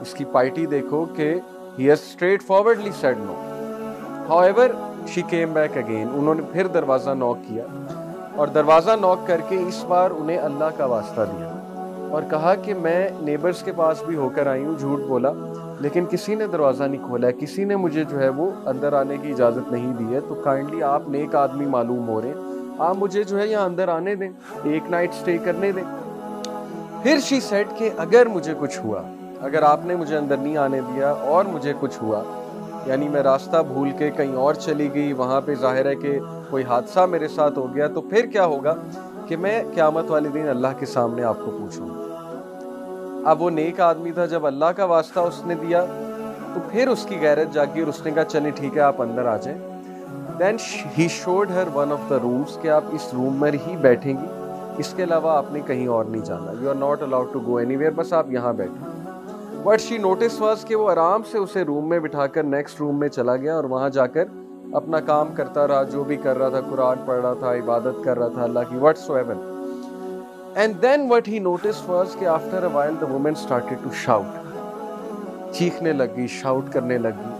اس کی پائٹی دیکھو کہ he has straightforwardly said no. However, she came back again. انہوں نے پھر دروازہ نوک کیا اور دروازہ نوک کر کے اس بار انہیں اللہ کا واسطہ دیا اور کہا کہ میں نیبرز کے پاس بھی ہو کر آئی ہوں, جھوٹ بولا, لیکن کسی نے دروازہ نہیں کھولا ہے, کسی نے مجھے جو ہے وہ اندر آنے کی اجازت نہیں دی ہے, تو کائنڈلی آپ نیک آدمی معلوم ہو رہے ہیں, آپ مجھے جو ہے یہاں اندر آنے دیں, ایک نائٹ سٹے کرنے دیں. پھر شی سیڈ کہ اگر مجھے کچھ ہوا, اگر آپ نے مجھے اندر نہیں آنے دیا اور مجھے کچھ ہوا, یعنی میں راستہ بھول کے کہیں اور چلی گئی, وہاں پہ ظاہر ہے کہ کوئی حادثہ میرے ساتھ ہو گیا, تو پھر کیا ہوگا کہ میں قیامت والے دن اللہ کے سامنے آپ کو پوچھوں گا. اب وہ نیک آدمی تھا, جب اللہ کا واسطہ اس نے دیا تو پھر اس کی غیرت جاگی اور اس نے کہا چلیں ٹھیک ہے آپ اندر آ جائیں. Then he showed her one of the rooms کہ آپ اس روم میں ہی بیٹھیں گی, اس کے علاوہ آپ نے کہیں اور نہیں جانا, you are not allowed to go anywhere, بس آپ یہاں بیٹھیں. بٹ شی نوٹس واز کہ وہ آرام سے اسے روم میں بٹھا کر نیکسٹ روم میں چلا گیا اور وہاں جا کر اپنا کام کرتا رہا, جو بھی کر رہا تھا, قرآن پڑھ رہا تھا, عبادت کر رہا تھا اللہ کی, what's ever. And then what he noticed was کہ after a while the woman started to shout, چیخنے لگی, شاؤٹ کرنے لگی,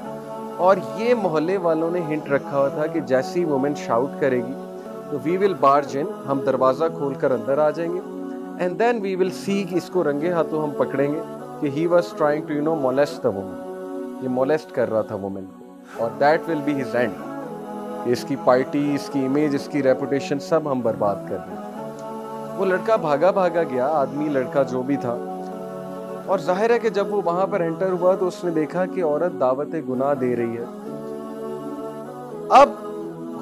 اور یہ محلے والوں نے ہنٹ رکھا ہوا تھا کہ جیسی وومن شاؤٹ کرے گی تو we will barge in, ہم دروازہ کھول کر اندر آ جائیں گے, and then we will see کہ اس کو رنگے ہاتھوں ہم پکڑیں گے کہ he was trying to molest the woman, یہ molest کر رہا تھا وومن کو, اور that will be his end, کہ اس کی پارٹی, اس کی امیج, اس کی ریپوٹیشن سب ہم برباد کر دیں. وہ لڑکا بھاگا گیا, آدمی لڑکا جو بھی تھا, اور ظاہر ہے کہ جب وہ وہاں پر انٹر ہوا تو اس نے دیکھا کہ عورت دعوت گناہ دے رہی ہے. اب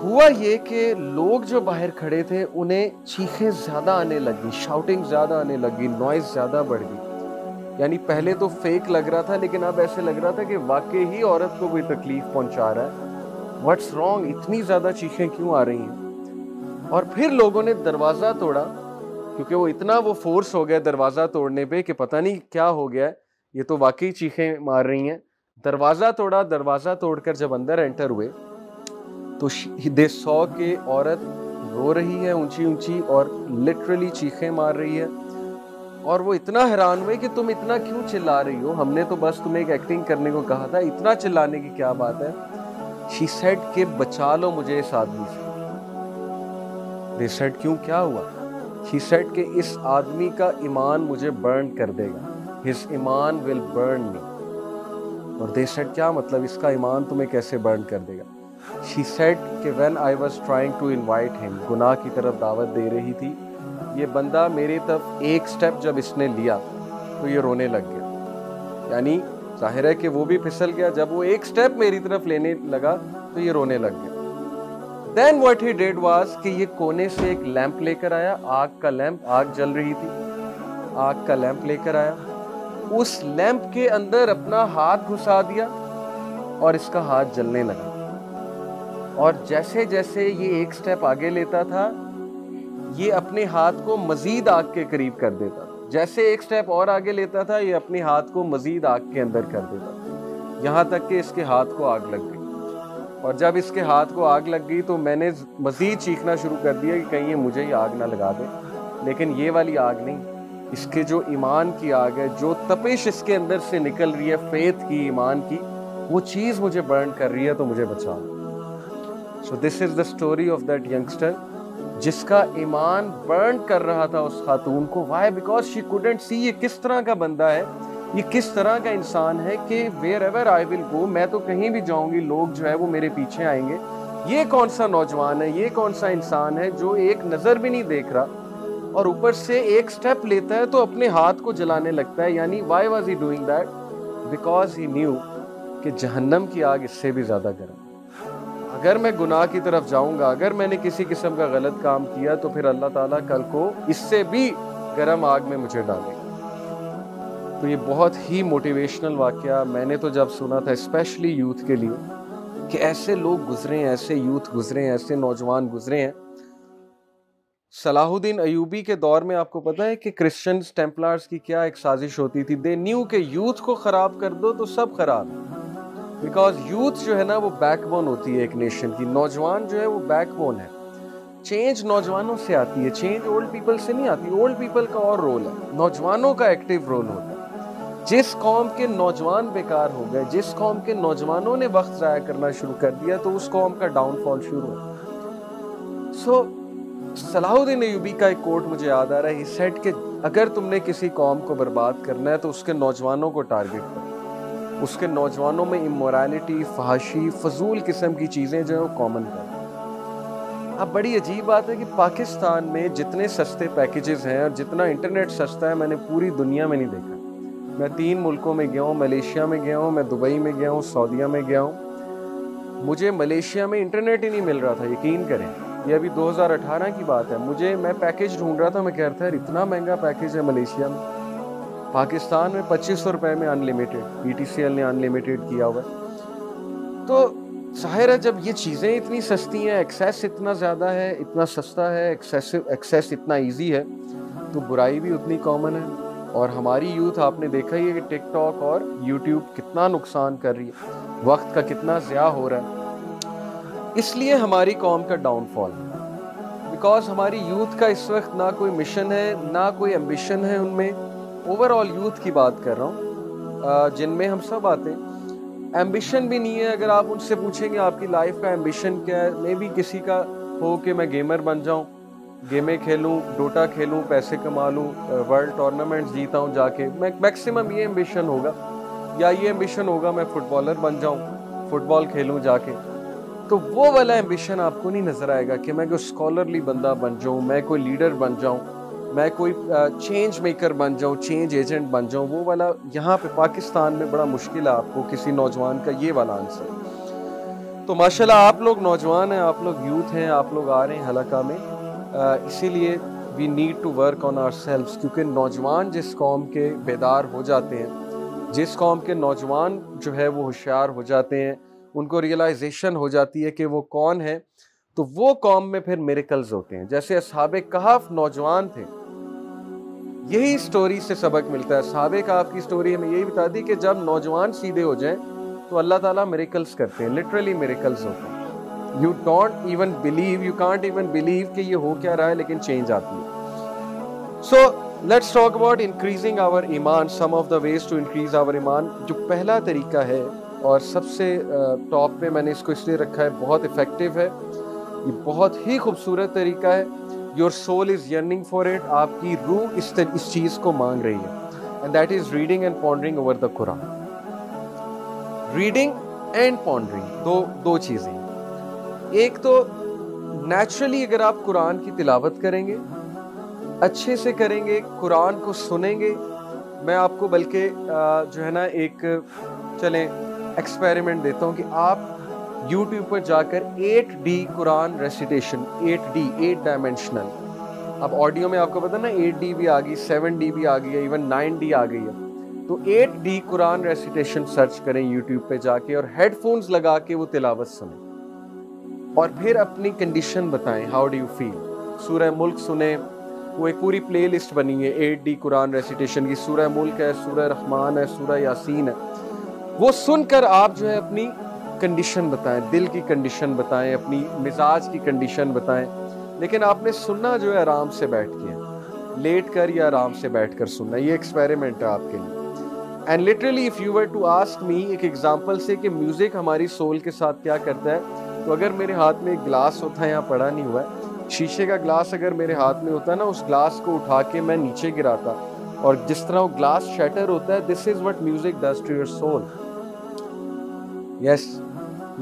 ہوا یہ کہ لوگ جو باہر کھڑے تھے انہیں چیخیں زیادہ آنے لگی, شاؤٹنگ زیادہ آنے لگی, نوائز زیادہ بڑھ گئی. یعنی پہلے تو فیک لگ رہا تھا, لیکن اب ایسے لگ رہا تھا کہ واقعی ہی عورت کو کوئی تکلیف پہنچا رہا ہے. واٹس رانگ, اتنی زیادہ چیخیں کیوں آ رہی ہیں؟ اور پھر لوگوں نے دروازہ توڑا, کیونکہ وہ اتنا وہ فورس ہو گیا دروازہ توڑنے پہ کہ پتہ نہیں کیا ہو گیا ہے, یہ تو واقعی چیخیں مار رہی ہیں. دروازہ توڑا, دروازہ توڑ کر جب اندر انٹر ہوئے تو دے سو کہ عورت رو رہی ہے اونچی اونچی اور لٹرلی چیخیں مار رہی ہے. اور وہ اتنا حیران ہوئے کہ تم اتنا کیوں چلا رہی ہو, ہم نے تو بس تمہیں ایک ایکٹنگ کرنے کو کہا تھا, اتنا چلانے کی کیا بات ہے. شی سیڈ کہ بچا لو مجھے اس آدمی سے. دے سیڈ کیوں, کیا ہوا؟ He said کہ اس آدمی کا ایمان مجھے برن کر دے گا, his ایمان will burn me. اور they said کیا مطلب, اس کا ایمان تمہیں کیسے برن کر دے گا؟ She said کہ when I was trying to invite him, گناہ کی طرف دعوت دے رہی تھی, یہ بندہ میری طرف ایک سٹیپ جب اس نے لیا تو یہ رونے لگ گیا. یعنی ظاہر ہے کہ وہ بھی پھسل گیا, جب وہ ایک سٹیپ میری طرف لینے لگا تو یہ رونے لگ گیا. Then what he did was کہ یہ کونے سے ایک لیمپ لے کر آیا, آگ کا لیمپ, آگ جل رہی تھی, آگ کا لیمپ لے کر آیا, اس لیمپ کے اندر اپنا ہاتھ گھسا دیا اور اس کا ہاتھ جلنے لگا. اور جیسے جیسے یہ ایک سٹیپ آگے لیتا تھا یہ اپنے ہاتھ کو مزید آگ کے قریب کر دیتا, جیسے ایک سٹیپ اور آگے لیتا تھا یہ اپنے ہاتھ کو مزید آگ کے اندر کر دیتا, یہاں تک کہ اس کے ہاتھ کو آگ لگ گئی. اور جب اس کے ہاتھ کو آگ لگ گئی تو میں نے مزید چیخنا شروع کر دیا کہ کہیں یہ مجھے ہی آگ نہ لگا دے. لیکن یہ والی آگ نہیں, اس کے جو ایمان کی آگ ہے, جو تپش اس کے اندر سے نکل رہی ہے فیتھ کی, ایمان کی, وہ چیز مجھے برن کر رہی ہے, تو مجھے بچاؤ. So this is the story of that youngster جس کا ایمان برن کر رہا تھا اس خاتون کو. Why? Because she couldn't see یہ کس طرح کا بندہ ہے, یہ کس طرح کا انسان ہے کہ ویئر ایور آئی ول گو, میں تو کہیں بھی جاؤں گی لوگ جو ہے وہ میرے پیچھے آئیں گے. یہ کون سا نوجوان ہے, یہ کون سا انسان ہے جو ایک نظر بھی نہیں دیکھ رہا اور اوپر سے ایک سٹیپ لیتا ہے تو اپنے ہاتھ کو جلانے لگتا ہے. یعنی Y was he doing that? Because he new کہ جہنم کی آگ اس سے بھی زیادہ گرم. اگر میں گناہ کی طرف جاؤں گا, اگر میں نے کسی قسم کا غلط کام کیا تو پھر اللہ تعالیٰ کل کو اس سے بھی گرم آگ میں مجھے ڈالے گا. تو یہ بہت ہی موٹیویشنل واقعہ میں نے تو جب سنا تھا اسپیشلی یوتھ کے لیے, کہ ایسے لوگ گزرے ہیں, ایسے یوتھ گزرے ہیں, ایسے نوجوان گزرے ہیں. صلاح الدین ایوبی کے دور میں آپ کو پتہ ہے کہ کرسچنز ٹیمپلارز کی کیا ایک سازش ہوتی تھی. دے نیو کہ یوتھ کو خراب کر دو تو سب خراب, بیکاز یوتھ جو ہے نا وہ بیک بون ہوتی ہے ایک نیشن کی. نوجوان جو ہے وہ بیک بون ہے. چینج نوجوانوں سے آتی ہے, چینج اولڈ پیپل سے نہیں آتی. اولڈ پیپل کا اور رول ہے, نوجوانوں کا ایکٹیو رول ہوتا ہے. جس قوم کے نوجوان بیکار ہو گئے، جس قوم کے نوجوانوں نے وقت ضائع کرنا شروع کر دیا، تو اس قوم کا ڈاؤن فال شروع ہو۔ صلاح الدین ایوبی کا ایک کوٹ مجھے یاد آ رہا ہے، ہی سیڈ کہ اگر تم نے کسی قوم کو برباد کرنا ہے تو اس کے نوجوانوں کو ٹارگٹ کرو، اس کے نوجوانوں میں امورالٹی، فحاشی، فضول قسم کی چیزیں جو ہیں وہ کامن کرو۔ اب بڑی عجیب بات ہے کہ پاکستان میں جتنے سستے پیکیجز ہیں اور جتنا انٹرنیٹ سستا ہے، میں نے پوری دنیا میں نہیں دیکھا۔ میں 3 ملکوں میں گیا ہوں، ملیشیا میں گیا ہوں، میں دبئی میں گیا ہوں، سعودیہ میں گیا ہوں۔ مجھے ملیشیا میں انٹرنیٹ ہی نہیں مل رہا تھا، یقین کریں، یہ ابھی 2018 کی بات ہے۔ میں پیکیج ڈھونڈ رہا تھا، میں کہہ رہا تھا اتنا مہنگا پیکیج ہے ملیشیا میں۔ پاکستان میں 2500 روپے میں unlimited, P T C L نے انلمیٹڈ کیا ہوا ہے۔ تو ظاہر ہے جب یہ چیزیں اتنی سستی ہیں، ایکسیس اتنا زیادہ ہے، اتنا سستا ہے، ایکسیس اتنا ایزی ہے، تو برائی بھی اتنی کامن ہے۔ اور ہماری یوتھ آپ نے دیکھا ہی ہے کہ ٹک ٹاک اور یوٹیوب کتنا نقصان کر رہی ہے، وقت کا کتنا ضیاع ہو رہا ہے۔ اس لیے ہماری قوم کا ڈاؤن فال ہے، بیکاز ہماری یوتھ کا اس وقت نہ کوئی مشن ہے، نہ کوئی ایمبیشن ہے ان میں۔ اوور آل یوتھ کی بات کر رہا ہوں، جن میں ہم سب آتے ہیں، ایمبیشن بھی نہیں ہے۔ اگر آپ ان سے پوچھیں گے آپ کی لائف کا ایمبیشن کیا ہے، میں بھی کسی کا ہو کہ میں گیمر بن جاؤں، گیمیں کھیلوں، ڈوٹا کھیلوں، پیسے کما لوں، ورلڈ ٹورنامنٹ جیتا ہوں جا کے، میکسیمم یہ ایمبیشن ہوگا، یا یہ ایمبیشن ہوگا میں فٹ بالر بن جاؤں، فٹ بال کھیلوں جا کے۔ تو وہ والا ایمبیشن آپ کو نہیں نظر آئے گا کہ میں کوئی اسکالرلی بندہ بن جاؤں، میں کوئی لیڈر بن جاؤں، میں کوئی چینج میکر بن جاؤں، چینج ایجنٹ بن جاؤں۔ وہ والا یہاں پہ پاکستان میں بڑا مشکل ہے آپ کو کسی نوجوان کا یہ والا آنسر۔ تو ماشاءاللہ آپ لوگ نوجوان ہیں، آپ لوگ یوتھ ہیں، آپ لوگ آ رہے ہیں حلقہ میں، اسی لیے we need to work on ourselves, کیونکہ نوجوان جس قوم کے بیدار ہو جاتے ہیں، جس قوم کے نوجوان جو ہے وہ ہوشیار ہو جاتے ہیں، ان کو ریئلائزیشن ہو جاتی ہے کہ وہ کون ہے، تو وہ قوم میں پھر میریکلز ہوتے ہیں۔ جیسے اصحاب کہف نوجوان تھے، یہی سٹوری سے سبق ملتا ہے۔ اصحاب کہف کی سٹوری ہمیں یہی بتا دی کہ جب نوجوان سیدھے ہو جائیں تو اللہ تعالیٰ میریکلز کرتے ہیں، لٹرلی میریکلز ہوتے ہیں۔ You don't even believe, you can't even believe کہ یہ ہو کیا رہا ہے، لیکن چینج آتی ہے۔ So let's talk about increasing our ایمان، some of the ways to increase our ایمان۔ جو پہلا طریقہ ہے اور سب سے ٹاپ پہ میں نے اس کو اس لیے رکھا ہے، بہت افیکٹو ہے، یہ بہت ہی خوبصورت طریقہ ہے۔ Your soul is yearning for it، آپ کی روح اس چیز کو مانگ رہی ہے، and that is reading and pondering over the Quran۔ reading and pondering دو چیزیں، ایک تو نیچرلی اگر آپ قرآن کی تلاوت کریں گے، اچھے سے کریں گے، قرآن کو سنیں گے۔ میں آپ کو بلکہ جو ہے نا ایک چلیں ایکسپیریمنٹ دیتا ہوں کہ آپ یوٹیوب پر جا کر 8D قرآن ریسیٹیشن، 8 ڈائمینشنل، اب آڈیو میں آپ کو پتا نا 8D بھی آ گئی، 7D بھی آ گئی ہے، ایون 9D آ گئی ہے، تو 8D قرآن ریسیٹیشن سرچ کریں یوٹیوب پہ جا کے، اور ہیڈ فونز لگا کے وہ تلاوت سنیں، اور پھر اپنی کنڈیشن بتائیں، ہاؤ ڈو یو فیل۔ سورہ ملک سنیں، وہ ایک پوری پلے لسٹ بنی ہے 8D قرآن ریسیٹیشن کی، سورہ ملک ہے، سورہ رحمان ہے، سورہ یاسین ہے، وہ سن کر آپ جو ہے اپنی کنڈیشن بتائیں، دل کی کنڈیشن بتائیں، اپنی مزاج کی کنڈیشن بتائیں، لیکن آپ نے سننا جو ہے آرام سے بیٹھ کے، لیٹ کر یا آرام سے بیٹھ کر سننا، یہ ایکسپیریمنٹ ہے آپ کے لیے۔ And literally if you were to ask me, ایک ایگزامپل سے کہ میوزک ہماری سول کے ساتھ کیا کرتا ہے، تو اگر میرے ہاتھ میں ایک گلاس ہوتا ہے، یہاں پڑا نہیں ہوا ہے، شیشے کا گلاس اگر میرے ہاتھ میں ہوتا ہے نا، اس گلاس کو اٹھا کے میں نیچے گراتا، اور جس طرح وہ گلاس شیٹر ہوتا ہے، this is what music does to your soul. Yes,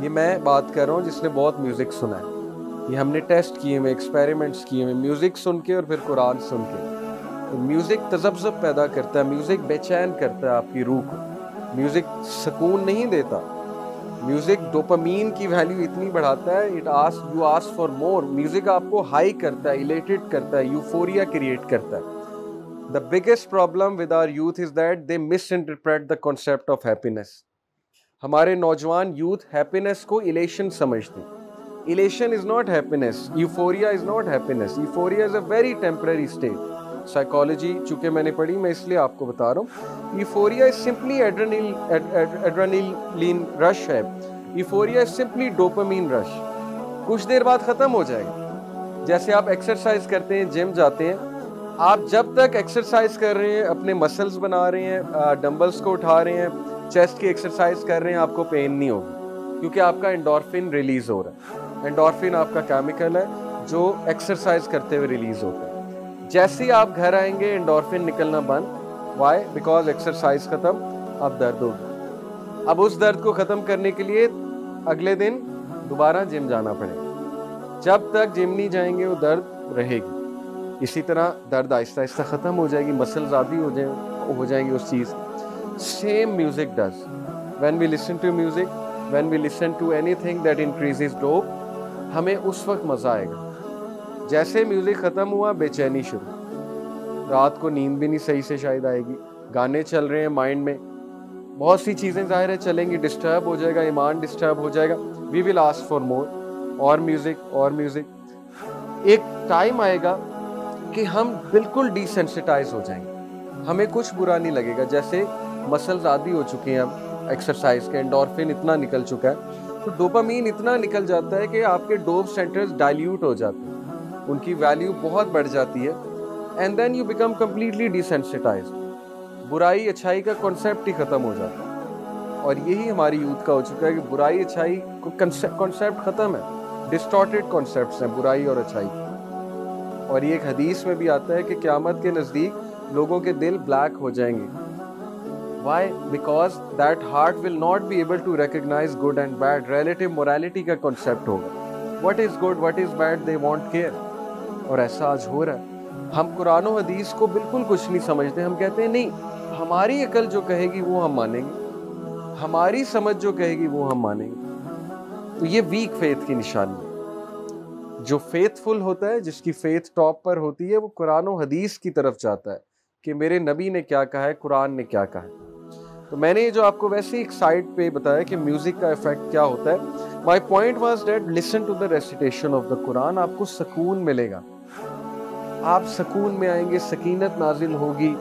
یہ میں بات کر رہا ہوں جس نے بہت میوزک سنا ہے، یہ ہم نے ٹیسٹ کیے ہوئے، ایکسپیریمنٹس کیے ہوئے، میوزک سن کے اور پھر قرآن سن کے۔ میوزک تذبذب پیدا کرتا ہے، میوزک بے چین کرتا ہے آپ کی روح کو، میوزک سکون نہیں دیتا، میوزک ڈوپامین کی ویلیو اتنی بڑھاتا ہے، you ask for more, music آپ کو ہائی کرتا ہے، ایلیٹڈ کرتا ہے، یوفوریا کریٹ کرتا ہے۔ The biggest problem with our youth is that they misinterpret the concept of happiness. ہمارے نوجوان یوتھ ہیپینس کو ایلیشن سمجھتے ہیں، elation is not happiness, euphoria is not happiness, euphoria is a very temporary state. Psychology چونکہ میں نے پڑھی، میں اس لیے آپ کو بتا رہا ہوں، یوفوریا از سمپلی ایڈرینالین رش ہے، یوفوریا از سمپلی ڈوپامین رش، کچھ دیر بعد ختم ہو جائے گا۔ جیسے آپ ایکسرسائز کرتے ہیں، جم جاتے ہیں، آپ جب تک ایکسرسائز کر رہے ہیں، اپنے مسلز بنا رہے ہیں، ڈمبلز کو اٹھا رہے ہیں، چیسٹ کی ایکسرسائز کر رہے ہیں، آپ کو پین نہیں ہوگی، کیونکہ آپ کا انڈورفن ریلیز ہو رہا ہے۔ انڈورفن آپ کا کیمیکل ہے جو ایکسرسائز کرتے ہوئے ریلیز ہوتا ہے۔ جیسے ہی آپ گھر آئیں گے انڈورفن نکلنا بند، وائی؟ بیکاز ایکسرسائز ختم، اب درد ہوگا۔ اب اس درد کو ختم کرنے کے لیے اگلے دن دوبارہ جم جانا پڑے گا۔ جب تک جم نہیں جائیں گے وہ درد رہے گی۔ اسی طرح درد آہستہ آہستہ ختم ہو جائے گی، مسلز عادی ہو جائیں گے اس چیز۔ Same music does, when we listen to music, when we listen to anything that increases dope, ہمیں اس وقت مزہ آئے گا۔ جیسے میوزک ختم ہوا بے چینی شروع، رات کو نیند بھی نہیں صحیح سے شاید آئے گی، گانے چل رہے ہیں مائنڈ میں، بہت سی چیزیں ظاہر ہے چلیں گی، ڈسٹرب ہو جائے گا، ایمان ڈسٹرب ہو جائے گا، وی ول آسک فار مور، اور میوزک اور میوزک۔ ایک ٹائم آئے گا کہ ہم بالکل ڈی سینسٹائز ہو جائیں گے، ہمیں کچھ برا نہیں لگے گا، جیسے مسلز عادی ہو چکے ہیں اب ایکسرسائز کے، انڈورفن اتنا نکل چکا ہے، تو ڈوپامین اتنا نکل جاتا ہے کہ آپ کے ڈوپ سینٹرز ڈائلیوٹ ہو جاتے ہیں، ان کی ویلیو بہت بڑھ جاتی ہے، and then you become completely desensitized, برائی اچھائی کا کانسیپٹ ہی ختم ہو جاتا ہے۔ اور یہی ہماری یوتھ کا ہو چکا ہے کہ برائی اچھائی کو کانسیپٹ ختم ہے، ڈسٹارٹیڈ کانسیپٹس ہیں برائی اور اچھائی کی۔ اور یہ ایک حدیث میں بھی آتا ہے کہ قیامت کے نزدیک لوگوں کے دل بلیک ہو جائیں گے۔ Why? Because that heart will not be able to recognize good and bad. Relative morality کا concept ہوگا، what is good, what is bad, they won't care۔ اور ایسا آج ہو رہا ہے، ہم قرآن و حدیث کو بالکل کچھ نہیں سمجھتے، ہم کہتے ہیں نہیں، ہماری عقل جو کہے گی وہ ہم مانیں گے، ہماری سمجھ جو کہے گی وہ ہم مانیں گے۔ تو یہ ویک فیتھ کی نشانی ہے۔ جو فیتھ فل ہوتا ہے، جس کی فیتھ ٹاپ پر ہوتی ہے، وہ قرآن و حدیث کی طرف جاتا ہے کہ میرے نبی نے کیا کہا ہے، قرآن نے کیا کہا ہے۔ تو میں نے جو آپ کو ویسے ایک سائٹ پہ بتایا کہ میوزک کا ایفیکٹ کیا ہوتا ہے، my point was that listen to the recitation of the Quran, آپ کو سکون ملے گا، آپ سکون میں آئیں گے، سکینت نازل ہوگی،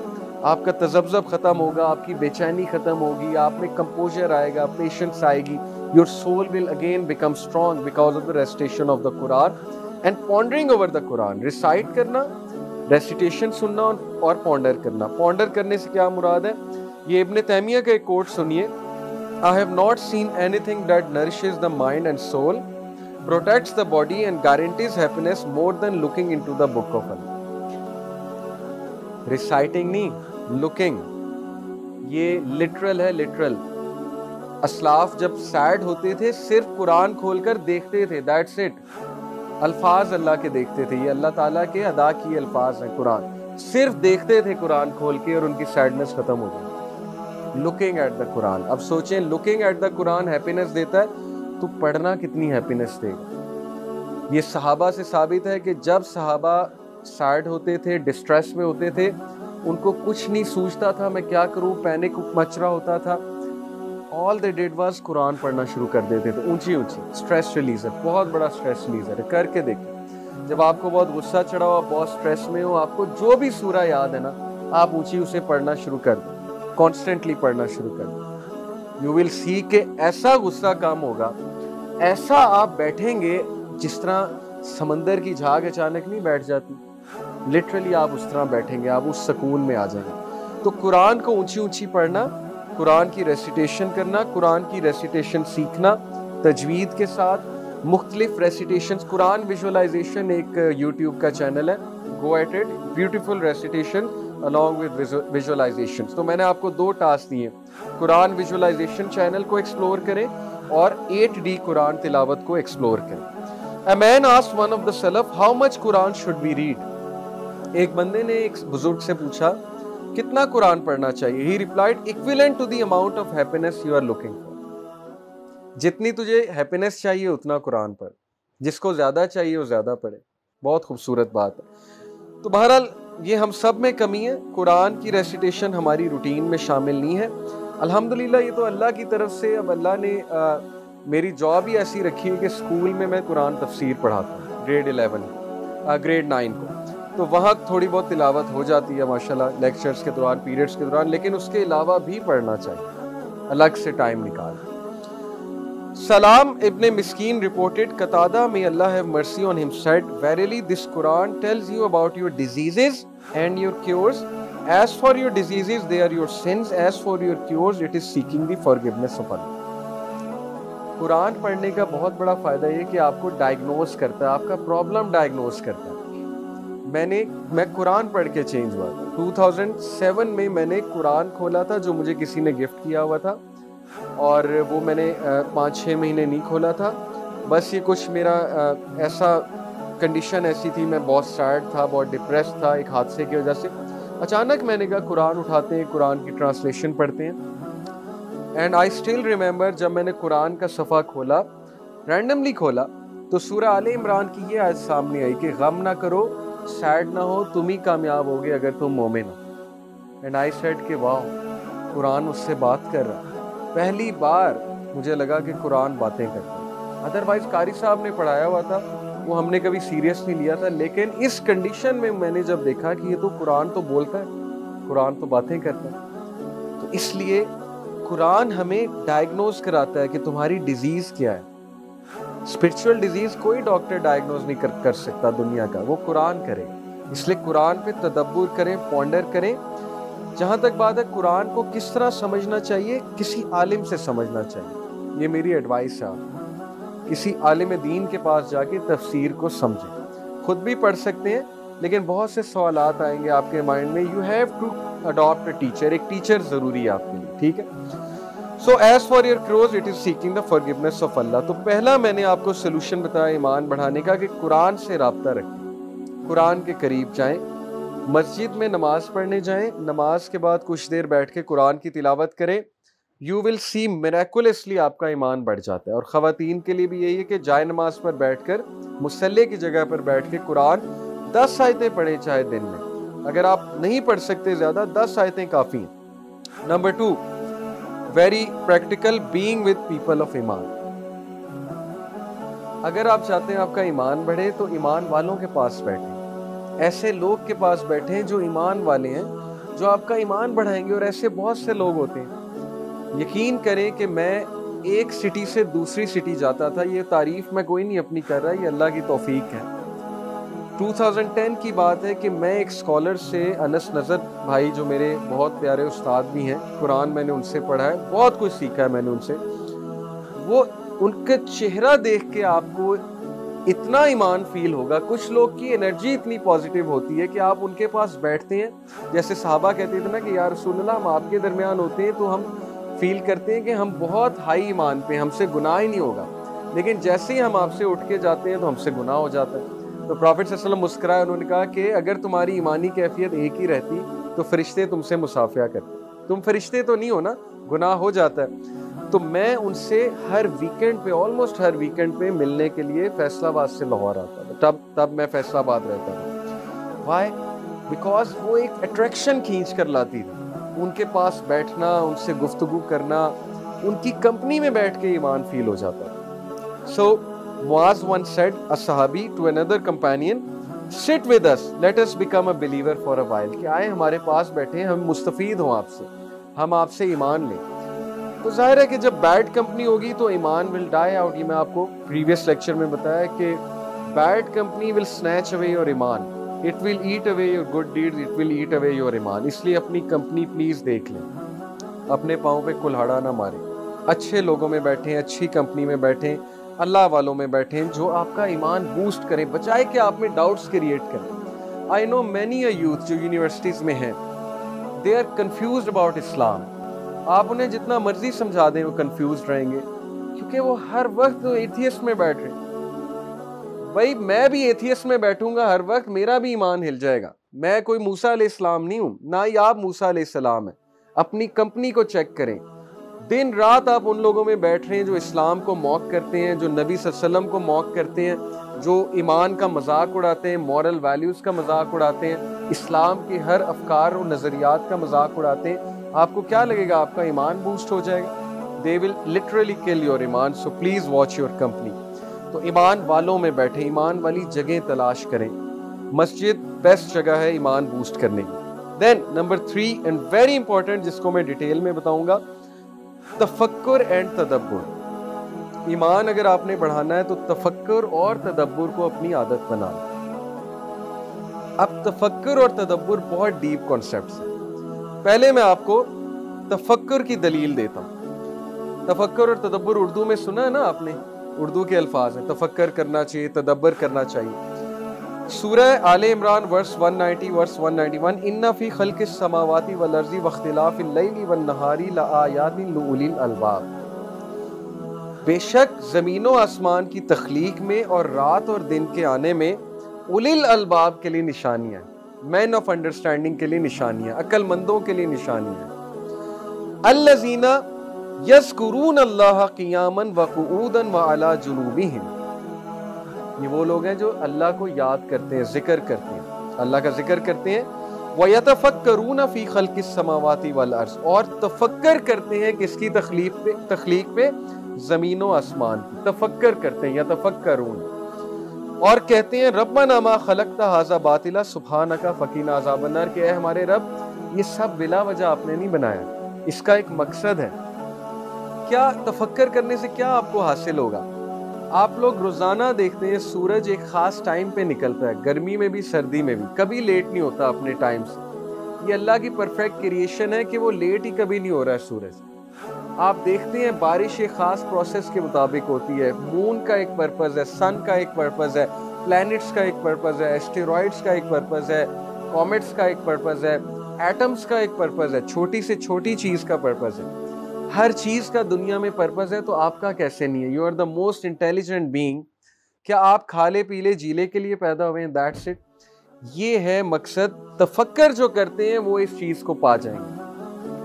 آپ کا تذبذب ختم ہوگا، آپ کی بے چینی ختم ہوگی، آپ میں کمپوزر آئے گا، پیشنس آئے گی، your soul will again become strong because of the recitation of the Quran and pondering over the Quran۔ recite کرنا، ریسیٹیشن سننا اور پونڈر کرنا۔ پونڈر کرنے سے کیا مراد ہے؟ یہ ابن تیمیہ کا ایک کوٹ سنیے، I have not seen anything that nourishes the mind and soul, protects the body and guarantees happiness more than looking into the book of Allah۔ reciting نہیں، looking، یہ لٹرل ہے، لٹرل۔ اسلاف جب سیڈ ہوتے تھے صرف قرآن کھول کر دیکھتے تھے، دیٹس اٹ، الفاظ اللہ کے دیکھتے تھے، یہ اللہ تعالیٰ کے ادا کیے الفاظ ہیں قرآن، صرف دیکھتے تھے قرآن کھول کے اور ان کی سیڈنس ختم ہو گئی۔ لوکنگ ایٹ دا قرآن، اب سوچیں looking at the Quran happiness دیتا ہے تو پڑھنا کتنی ہیپینس دے گا۔ یہ صحابہ سے ثابت ہے کہ جب صحابہ سیڈ ہوتے تھے، ڈسٹریس میں ہوتے تھے، ان کو کچھ نہیں سوچتا تھا میں کیا کروں، پینک مچ رہا ہوتا تھا، all they did was قرآن پڑھنا شروع کر دیتے تھے، اونچی اونچی اسٹریس ریلیزر، بہت بڑا اسٹریس ریلیزر ہے، کر کے دیکھیں۔ جب آپ کو بہت غصہ چڑھا ہو، آپ بہت اسٹریس میں ہو، آپ کو جو بھی سورہ یاد ہے نا، آپ اونچی اسے پڑھنا شروع کر دیں، کانسٹنٹلی پڑھنا شروع کر دیں، یو ول سی کہ ایسا غصہ کم ہوگا، ایسا آپ بیٹھیں گے جس طرح سمندر کی جھاگ اچانک نہیں بیٹھ جاتی، لٹرلی آپ اس طرح بیٹھیں گے، آپ اس سکون میں آ جائیں گے۔ تو قرآن کو اونچی اونچی پڑھنا، قرآن کی ریسیٹیشن کرنا، قرآن کی ریسیٹیشن سیکھنا تجوید کے ساتھ، مختلف ریسیٹیشنز، قرآن ویژولائزیشن ایک یوٹیوب کا چینل ہے، go at it, beautiful recitation along with visualizations۔ تو میں نے آپ کو 2 ٹاسک دیے، قرآن ویژولائزیشن چینل کو ایکسپلور کریں اور 8D قرآن تلاوت کو ایکسپلور کریں۔ A man asked one of the Salaf, how much Quran should we read؟ ایک بندے نے ایک بزرگ سے پوچھا کتنا قرآن پڑھنا چاہیے؟ He replied, equivalent to the amount of happiness you are looking for۔ جتنی تجھے ہیپینس چاہیے اتنا قرآن پڑھ، جس کو زیادہ چاہیے وہ زیادہ پڑھے۔ بہت خوبصورت بات ہے۔ تو بہرحال یہ ہم سب میں کمی ہے، قرآن کی ریسیٹیشن ہماری روٹین میں شامل نہیں ہے۔ الحمدللہ یہ تو اللہ کی طرف سے، اب اللہ نے میری جاب ہی ایسی رکھی ہے کہ اسکول میں میں قرآن تفسیر پڑھاتا ہوں، گریڈ 9 کو، تو وہاں تھوڑی بہت تلاوت ہو جاتی ہے ماشاءاللہ لیکچرز کے دوران، پیریڈز کے دوران، لیکن اس کے علاوہ بھی پڑھنا چاہیے الگ سے ٹائم نکال۔ Salam ibn Miskin reported, Qatada, may Allah have mercy on him, said, verily this Quran tells you about your diseases and your cures. As for your diseases, they are your sins. As for your cures, it is seeking the forgiveness of Allah. قرآن پڑھنے کا بہت بڑا فائدہ یہ کہ آپ کو diagnose کرتا ہے، آپ کا پرابلم ڈائگنوز کرتا ہے۔ میں قرآن پڑھ کے چینج ہوا تھا 2007 میں نے قرآن کھولا تھا جو مجھے کسی نے گفٹ کیا ہوا تھا، اور وہ میں نے 5-6 مہینے نہیں کھولا تھا۔ بس یہ کچھ میرا ایسا کنڈیشن ایسی تھی، میں بہت سیڈ تھا، بہت ڈپریس تھا ایک حادثے کی وجہ سے۔ اچانک میں نے کہا قرآن اٹھاتے ہیں، قرآن کی ٹرانسلیشن پڑھتے ہیں۔ اینڈ آئی اسٹل ریمبر جب میں نے قرآن کا صفحہ کھولا، رینڈملی کھولا، تو سورہ آل عمران کی یہ آیت سامنے آئی کہ غم نہ کرو، سیڈ نہ ہو، تم ہی کامیاب ہوگے اگر تم مومن ہو۔ اینڈ آئی سیڈ کہ واو، قرآن اس سے بات کر رہا۔ پہلی بار مجھے لگا کہ قرآن باتیں کرتا ہے۔ ادروائز قاری صاحب نے پڑھایا ہوا تھا، وہ ہم نے کبھی سیریس نہیں لیا تھا، لیکن اس کنڈیشن میں نے جب دیکھا کہ یہ تو قرآن تو بولتا ہے، قرآن تو باتیں کرتا ہے، تو اس لیے قرآن ہمیں ڈائگنوز کراتا ہے کہ تمہاری ڈیزیز کیا ہے۔ اسپرچول ڈیزیز کوئی ڈاکٹر ڈائگنوز نہیں کر سکتا دنیا کا، وہ قرآن کرے۔ اس لیے قرآن پہ تدبر کریں، پونڈر کریں۔ جہاں تک بات ہے قرآن کو کس طرح سمجھنا چاہیے، کسی عالم سے سمجھنا چاہیے، یہ میری ایڈوائس ہے آپ۔ کسی عالم دین کے پاس جا کے تفسیر کو سمجھیں۔ خود بھی پڑھ سکتے ہیں، لیکن بہت سے سوالات آئیں گے آپ کے مائنڈ میں، you have to adopt a teacher, ایک ٹیچر ضروری ہے آپ کے لیے، ٹھیک ہے۔ So as far your cruise it is seeking the forgiveness of Allah. تو پہلا میں نے آپ کو سلوشن بتایا ایمان بڑھانے کا کہ قرآن سے رابطہ رکھیں، قرآن کے قریب جائیں، مسجد میں نماز پڑھنے جائیں، نماز کے بعد کچھ دیر بیٹھ کے قرآن کی تلاوت کریں، یو ول سی میریکولسلی آپ کا ایمان بڑھ جاتا ہے۔ اور خواتین کے لیے بھی یہی ہے کہ جائے نماز پر بیٹھ کر، مصلی کی جگہ پر بیٹھ کے قرآن 10 آیتیں پڑھیں چاہے دن میں، اگر آپ نہیں پڑھ سکتے زیادہ 10 آیتیں کافی ہیں۔ Number 2، very practical, being with people of ایمان۔ اگر آپ چاہتے ہیں آپ کا ایمان بڑھے تو ایمان والوں کے پاس بیٹھیں، ایسے لوگ کے پاس بیٹھیں جو ایمان والے ہیں، جو آپ کا ایمان بڑھائیں گے، اور ایسے بہت سے لوگ ہوتے ہیں۔ یقین کریں کہ میں ایک سٹی سے دوسری سٹی جاتا تھا، یہ تعریف میں کوئی نہیں اپنی کر رہا، یہ اللہ کی توفیق ہے۔ 2010 کی بات ہے کہ میں ایک اسکالر سے، انس نظر بھائی جو میرے بہت پیارے استاد بھی ہیں، قرآن میں نے ان سے پڑھا ہے، بہت کچھ سیکھا ہے میں نے ان سے۔ وہ ان کا چہرہ دیکھ کے آپ کو اتنا ایمان فیل ہوگا۔ کچھ لوگ کی انرجی اتنی پازیٹیو ہوتی ہے کہ آپ ان کے پاس بیٹھتے ہیں، جیسے صحابہ کہتے تھے نا کہ یا رسول اللہ، ہم آپ کے درمیان ہوتے ہیں تو ہم فیل کرتے ہیں کہ ہم بہت ہائی ایمان پہ، ہم سے گناہ ہی نہیں ہوگا، لیکن جیسے ہی ہم آپ سے اٹھ کے جاتے ہیں تو ہم سے گناہ ہو جاتا ہے۔ تو پروفیٹ صلی اللہ علیہ وسلم مسکرائے، انہوں نے کہا کہ اگر تمہاری ایمانی کیفیت ایک ہی رہتی تو فرشتے تم سے مصافحہ کرتے، تم فرشتے تو نہیں ہو نا، گناہ ہو جاتا ہے۔ تو میں ان سے ہر ویکنڈ پہ، آلموسٹ ہر ویکنڈ پہ ملنے کے لیے فیصل آباد سے لاہور آتا تھا، تب میں فیصل آباد رہتا تھا۔ وائی؟ بیکاز وہ ایک اٹریکشن کھینچ کر لاتی تھی، ان کے پاس بیٹھنا، ان سے گفتگو کرنا، ان کی کمپنی میں بیٹھ کے ایمان فیل ہو جاتا تھا۔ سو Muaz once said, a sahabi to another companion, sit with us, let us become a believer for a while، کہ آئے ہمارے پاس بیٹھیں، ہم مستفید ہوں آپ سے، ہم آپ سے ایمان لیں۔ تو ظاہر ہے کہ جب بیڈ کمپنی ہوگی تو ایمان will die out۔ یہ میں آپ کو پریویس لیکچر میں بتایا کہ bad company will snatch away your ایمان، it will eat away your good deeds، it will eat away your ایمان۔ اس لیے اپنی کمپنی پلیز دیکھ لیں، اپنے پاؤں پہ کلہاڑا نہ ماریں، اچھے لوگوں میں بیٹھیں، اچھی کمپنی میں بیٹھیں، اللہ والوں میں بیٹھیں جو آپ کا ایمان بوسٹ کریں، بچائے کہ آپ میں ڈاؤٹس کریٹ کریں۔ آئی نو مینی اے یوتھ جو یونیورسٹیز میں ہیں، they are confused about Islam. آپ انہیں جتنا مرضی سمجھا دیں وہ کنفیوزڈ رہیں گے، کیونکہ وہ ہر وقت ایتھیسٹ میں بیٹھ رہے۔ بھائی میں بھی ایتھیسٹ میں بیٹھوں گا ہر وقت، میرا بھی ایمان ہل جائے گا۔ میں کوئی موسیٰ علیہ السلام نہیں ہوں، نہ ہی آپ موسیٰ علیہ السلام ہیں۔ اپنی کمپنی کو چیک کریں، دن رات آپ ان لوگوں میں بیٹھ رہے ہیں جو اسلام کو موک کرتے ہیں، جو نبی صلی اللہ علیہ وسلم کو موک کرتے ہیں، جو ایمان کا مذاق اڑاتے ہیں، مورل ویلیوز کا مذاق اڑاتے ہیں، اسلام کے ہر افکار و نظریات کا مذاق اڑاتے ہیں۔ آپ کو کیا لگے گا آپ کا ایمان بوسٹ ہو جائے گا؟ They will literally kill your ایمان۔ So please watch your company۔ تو ایمان والوں میں بیٹھیں، ایمان والی جگہ تلاش کریں۔ مسجد بیسٹ جگہ ہے ایمان بوسٹ کرنے کی۔ Then number 3 and very important، جس کو میں ڈیٹیل میں بتاؤں گا، تفکر اینڈ تدبر۔ ایمان اگر آپ نے بڑھانا ہے تو تفکر اور تدبر کو اپنی عادت بنا لیں۔ اب تفکر اور تدبر بہت ڈیپ کانسیپٹس ہیں۔ پہلے میں آپ کو تفکر کی دلیل دیتا ہوں۔ تفکر اور تدبر اردو میں سنا ہے نا آپ نے، اردو کے الفاظ ہیں، تفکر کرنا چاہیے، تدبر کرنا چاہیے۔ سورہ آل عمران ورس 190 ورس 191 ان فی خلق السماوات والارض واختلاف اللیل والنہار لآیات لأولی الالباب، بے شک زمین و آسمان کی تخلیق میں اور رات اور دن کے آنے میں اولی الالباب کے لیے نشانیاں، مین آف انڈرسٹینڈنگ کے لیے نشانیاں، عقل مندوں کے لیے نشانیاں۔ الذین یذکرون اللہ قیاما وقعودا وعلی جنوبہم، یہ وہ لوگ ہیں جو اللہ کو یاد کرتے ہیں، ذکر کرتے ہیں، اللہ کا ذکر کرتے ہیں۔ وَيَتَفَكَّرُونَ فِي خَلْقِ السَّمَاوَاتِ وَالْأَرْضِ، اور تفکر کرتے ہیں کس کی تخلیق پہ، زمین و آسمان کی تفکر کرتے ہیں، یتفکرون، اور کہتے ہیں ربنا ما خلقت ھذا باطلا سبحانک فقنا عذاب النار، کہ اے ہمارے رب یہ سب بلا وجہ آپ نے نہیں بنایا، اس کا ایک مقصد ہے۔ کیا تفکر کرنے سے کیا آپ کو حاصل ہوگا؟ آپ لوگ روزانہ دیکھتے ہیں سورج ایک خاص ٹائم پہ نکلتا ہے، گرمی میں بھی سردی میں بھی، کبھی لیٹ نہیں ہوتا اپنے ٹائم سے۔ یہ اللہ کی پرفیکٹ کریشن ہے کہ وہ لیٹ ہی کبھی نہیں ہو رہا ہے سورج۔ آپ دیکھتے ہیں بارش ایک خاص پروسیس کے مطابق ہوتی ہے، مون کا ایک پرپز ہے، سن کا ایک پرپز ہے، پلینٹس کا ایک پرپز ہے، اسٹیرائڈز کا ایک پرپز ہے، کومیٹس کا ایک پرپز ہے، ایٹمز کا ایک پرپز ہے، چھوٹی سے چھوٹی چیز کا پرپز ہے۔ ہر چیز کا دنیا میں پرپز ہے، تو آپ کا کیسے نہیں ہے؟ You are the most intelligent being. کیا آپ کھالے پیلے جیلے کے لیے پیدا ہوئے ہیں؟ That's it. یہ ہے مقصد۔ تفکر جو کرتے ہیں وہ اس چیز کو پا جائیں گے،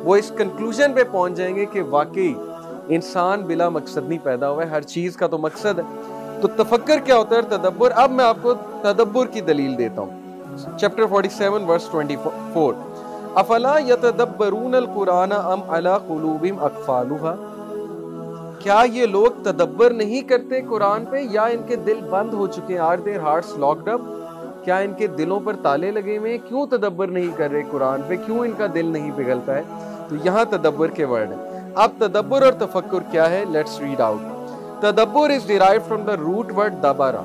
وہ اس کنکلوژن پہ پہنچ جائیں گے کہ واقعی انسان بلا مقصد نہیں پیدا ہوا ہے، ہر چیز کا تو مقصد ہے۔ تو تفکر کیا ہوتا ہے؟ تدبر۔ اب میں آپ کو تدبر کی دلیل دیتا ہوں۔ چیپٹر 47 ورس 24، افلا یتدبرون القرآن ام علی قلوب اقفالها، کیا یہ لوگ تدبر نہیں کرتے قرآن پہ، یا ان کے دل بند ہو چکے ہیں؟ آر دیئر ہارٹس لاکڈ اپ، کیا ان کے دلوں پر تالے لگے ہوئے ہیں؟ کیوں تدبر نہیں کر رہے قرآن پہ؟ کیوں ان کا دل نہیں پگھلتا ہے؟ تو یہاں تدبر کے ورڈ ہیں۔ اب تدبر اور تفکر کیا ہے؟ Let's read out. تدبر is derived from the root word dabara.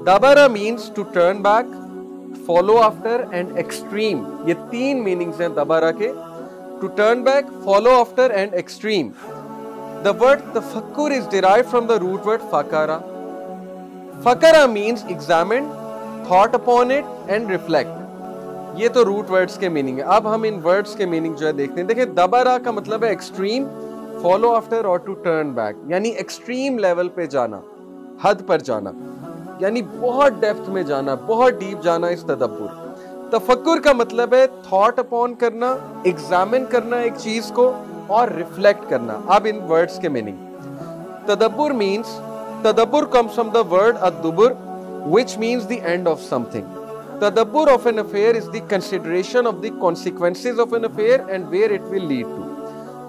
Dabara means to turn back, follow after and extreme. یہ تین میننگز ہیں دبارہ کے، to turn back, follow after and extreme. The word tafakkur is derived from the root word fakara. Fakara means examine, thought upon it and reflect. یہ تو route words کے meaning ہے۔ اب ہم ان ورڈز کے میننگ جو ہے دیکھتے ہیں۔ دیکھیں دبارہ کا مطلب ہے ایکسٹریم، فالو آفٹر اور ٹو ٹرن بیک، یعنی ایکسٹریم لیول پہ جانا، حد پر جانا، یعنی بہت ڈیپتھ میں جانا، بہت ڈیپ جانا اس تدبر۔ تفکر کا مطلب ہے تھاٹ اپون کرنا، ایگزامن کرنا ایک چیز کو اور ریفلیکٹ کرنا۔ اب ان ورڈز کے میننگ۔ تدبر مینس، تدبر comes from the word ad-dubur which means the end of something. Tadabbur of an affair is the consideration of the consequences of an affair and where it will lead to.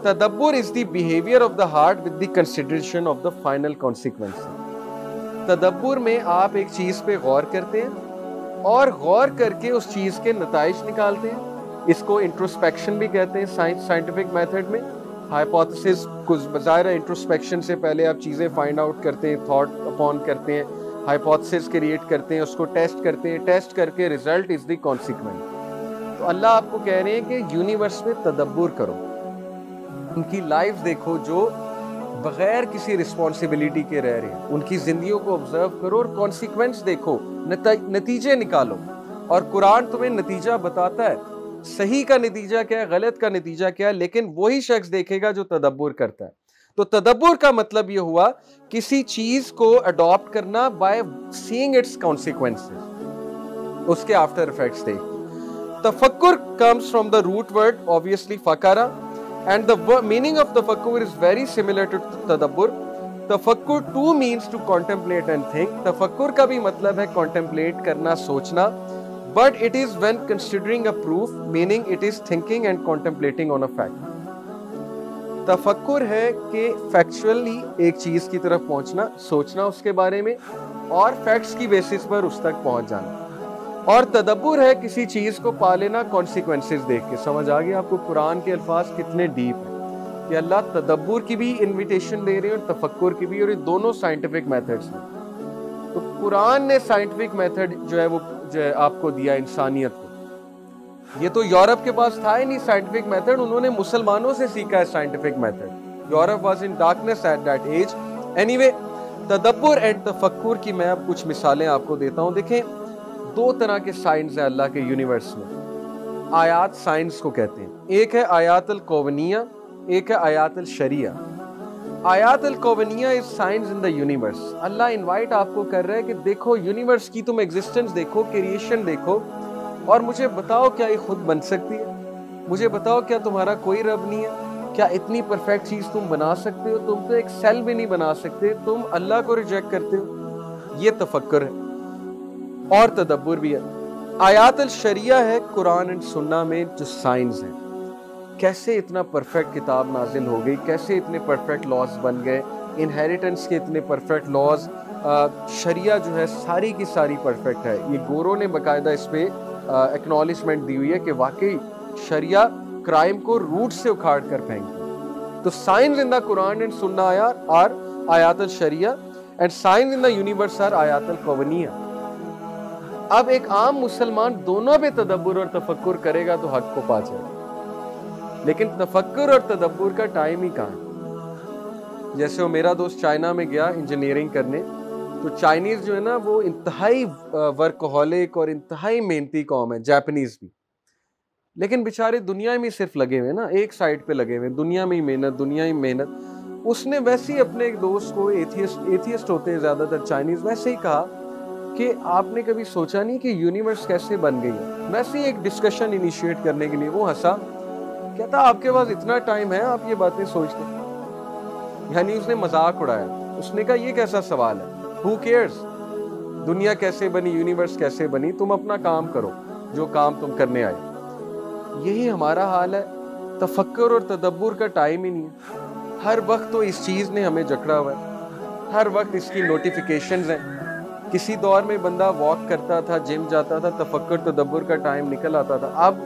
Tadabbur is the behavior of the heart with the consideration of the final consequences. تدبر میں آپ ایک چیز پہ غور کرتے ہیں اور غور کر کے اس چیز کے نتائج نکالتے ہیں۔ اس کو انٹروسپیکشن بھی کہتے ہیں سائنٹیفک میتھڈ میں۔ ہائپوتھیسس کو ظاہر انٹروسپیکشن سے پہلے آپ چیزیں فائنڈ آؤٹ کرتے ہیں، تھاٹ اپون کرتے ہیں، ہائپوتھیسس کریٹ کرتے ہیں، اس کو ٹیسٹ کرتے ہیں، ٹیسٹ کر کے ریزلٹ از دی کانسیکوینس۔ تو اللہ آپ کو کہہ رہے ہیں کہ یونیورس میں تدبر کرو، ان کی لائف دیکھو جو بغیر کسی رسپانسبلٹی کے رہ رہے ہیں، ان کی زندگیوں کو آبزرو کرو اور کانسیکوینس دیکھو، نتیجے نکالو۔ اور قرآن تمہیں نتیجہ بتاتا ہے، صحیح کا نتیجہ کیا ہے، غلط کا نتیجہ کیا ہے، لیکن وہی شخص دیکھے گا جو تدبر کرتا ہے۔ تو تدبر کا مطلب یہ ہوا کسی چیز کو اڈاپٹ کرنا بائی سینگ اٹس کانسیکوینسز، اس کے آفٹر ایفیکٹس دیکھ۔ تفکر comes from the root word obviously fakara and the meaning of tafakkur is very similar to tadabbur. Tafakkur too means to contemplate and think. تفکر کا بھی مطلب ہے contemplate کرنا، سوچنا، but it is when considering a proof, meaning it is thinking and contemplating on a fact. تفکر ہے کہ factually ایک چیز کی طرف پہنچنا، سوچنا اس کے بارے میں اور فیکٹس کی بیسس پر اس تک پہنچ جانا۔ اور تدبر ہے کسی چیز کو پا لینا کانسیکوینسز دیکھ کے۔ سمجھ آ گیا آپ کو قرآن کے الفاظ کتنے ڈیپ ہیں؟ کہ اللہ تدبر کی بھی انویٹیشن دے رہے ہیں اور تفکر کی بھی، اور یہ دونوں سائنٹیفک میتھڈز ہیں۔ تو قرآن نے سائنٹیفک میتھڈ جو ہے وہ جو ہے آپ کو دیا انسانیت کو۔ یہ تو یورپ کے پاس تھا ہی نہیں سائنٹیفک میتھڈ، انہوں نے مسلمانوں سے سیکھا ہے scientific method. Europe was in darkness at that age. Anyway, تدبر اینڈ تفکر کی میں اب کچھ مثالیں آپ کو دیتا ہوں۔ دیکھیں، دو طرح کے سائنس ہیں اللہ کے یونیورس میں۔ آیات سائنس کو کہتے ہیں، ایک ہے آیات الکونیہ، ایک ہے آیات الشریعہ۔ آیات الکونیہ is science in the universe. Allah invite آپ کو کر رہا ہے کہ دیکھو یونیورس کی تم ایگزسٹنس دیکھو، کریشن دیکھو، اور مجھے بتاؤ کیا یہ خود بن سکتی ہے؟ مجھے بتاؤ کیا تمہارا کوئی رب نہیں ہے؟ کیا اتنی پرفیکٹ چیز تم بنا سکتے ہو؟ تم تو ایک سیل بھی نہیں بنا سکتے، تم اللہ کو ریجیکٹ کرتے ہو۔ یہ تفکر ہے اور تدبر بھی ہے۔ آیات الشریعہ ہے قرآن اینڈ سنہ میں جو سائنس ہے، کیسے اتنا پرفیکٹ کتاب نازل ہو گئی، کیسے اتنے پرفیکٹ لاز بن گئے، انہیریٹنس کے اتنے پرفیکٹ لاز۔ شریعہ جو ہے ساری کی ساری پرفیکٹ ہے۔ یہ گورو نے باقاعدہ اس پہ ایکنالجمنٹ دی ہوئی ہے کہ واقعی شریعہ کرائم کو روٹ سے اکھاڑ کر پھینکتی۔ تو science in the Quran and سنہ آر آیات الشریعہ، and science in the universe are آیات الکونیہ۔ اب ایک عام مسلمان دونوں پہ تدبر اور تفکر کرے گا تو حق کو پا جائے گا، لیکن تفکر اور تدبر کا ٹائم ہی کہاں ہے؟ جیسے وہ میرا دوست چائنا میں گیا انجینئرنگ کرنے، تو چائنیز جو ہے نا وہ انتہائی ورکہولک اور انتہائی محنتی قوم ہے، جاپنیز بھی، لیکن بیچارے دنیا میں صرف لگے ہوئے نا، ایک سائڈ پہ لگے ہوئے، دنیا میں ہی محنت، دنیا ہی محنت۔ اس نے ویسے ہی اپنے ایک دوست کو، ایتھیسٹ ہوتے ہیں زیادہ تر چائنیز، ویسے ہی کہا کہ آپ نے کبھی سوچا نہیں کہ یونیورس کیسے بن گئی ہے؟ ویسے ہی ایک ڈسکشن انیشیٹ کرنے کے لیے وہ ہنسا، کہتا آپ کے پاس اتنا ٹائم ہے آپ یہ باتیں سوچتے؟ یعنی اس نے مذاق اڑایا۔ اس نے کہا یہ کیسا سوال ہے، who cares؟ دنیا کیسے بنی، یونیورس کیسے بنی، تم اپنا کام کرو جو کام تم کرنے آئے۔ یہی ہمارا حال ہے، تفکر اور تدبر کا ٹائم ہی نہیں ہے۔ ہر وقت تو اس چیز نے ہمیں جکڑا ہوا ہے، ہر وقت اس کی نوٹیفیکیشنز ہیں۔ کسی دور میں بندہ واک کرتا تھا، جم جاتا تھا، تفکر تدبر کا ٹائم نکل آتا تھا۔ اب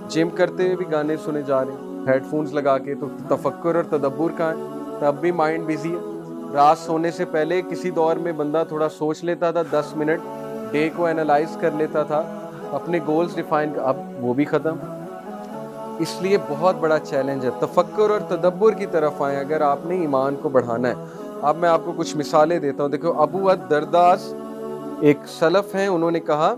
جم کرتے ہوئے بھی گانے سنے جا رہے ہیں ہیڈ فونز لگا کے، تو تفکر اور تدبر کہاں ہے؟ تب بھی مائنڈ بزی ہے۔ رات سونے سے پہلے کسی دور میں بندہ تھوڑا سوچ لیتا تھا، 10 منٹ ڈے کو اینالائز کر لیتا تھا، اپنے گولز ڈیفائن، اب وہ بھی ختم۔ اس لیے بہت بڑا چیلنج ہے، تفکر اور تدبر کی طرف آئیں اگر آپ نے ایمان کو بڑھانا ہے۔ اب میں آپ کو کچھ مثالیں دیتا ہوں۔ دیکھو، ابو الدرداء ایک سلف ہیں، انہوں نے کہا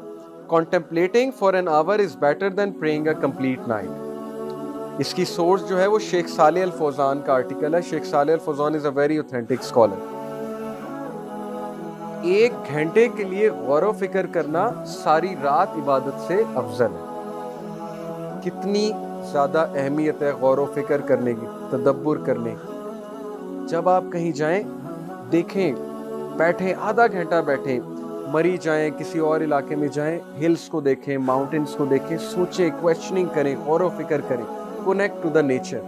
contemplating for an hour is better than praying a complete night۔ اس کی سورس جو ہے وہ شیخ صالح الفوزان کا آرٹیکل ہے۔ شیخ صالح الفوزان is a very authentic scholar۔ 1 گھنٹے کے لیے غور و فکر کرنا ساری رات عبادت سے افضل ہے۔ کتنی زیادہ اہمیت ہے غور و فکر کرنے کی، تدبر کرنے کی۔ جب آپ کہیں جائیں، دیکھیں، بیٹھیں، آدھا گھنٹہ بیٹھیں، مری جائیں، کسی اور علاقے میں جائیں، ہلز کو دیکھیں، ماؤنٹنز کو دیکھیں، سوچیں، کویسچننگ کریں، غور و فکر کریں، کنیکٹ ٹو دا نیچر۔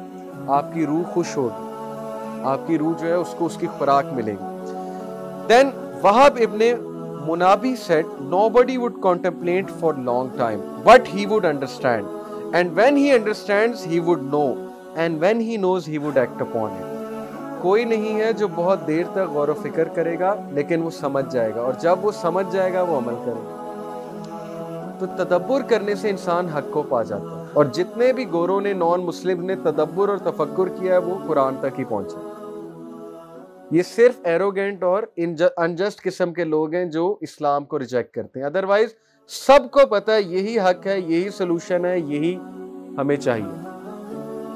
آپ کی روح خوش ہوگی، آپ کی روح جو ہے اس کو اس کی خوراک ملے گی۔ دین وہب ابن منابی said nobody would contemplate for long time but he would understand, and when he understands he would know, and when he knows he would act upon it۔ کوئی نہیں ہے جو بہت دیر تک غور و فکر کرے گا، لیکن وہ سمجھ جائے گا، اور جب وہ سمجھ جائے گا وہ عمل کرے گا۔ تو تدبر کرنے سے انسان حق کو پا جاتا ہے، اور جتنے بھی گوروں نے، نان مسلم نے تدبر اور تفکر کیا ہے وہ قرآن تک ہی پہنچے۔ یہ صرف ایروگینٹ اور انجسٹ قسم کے لوگ ہیں جو اسلام کو ریجیکٹ کرتے ہیں، ادروائز سب کو پتہ ہے یہی حق ہے، یہی سلوشن ہے، یہی ہمیں چاہیے،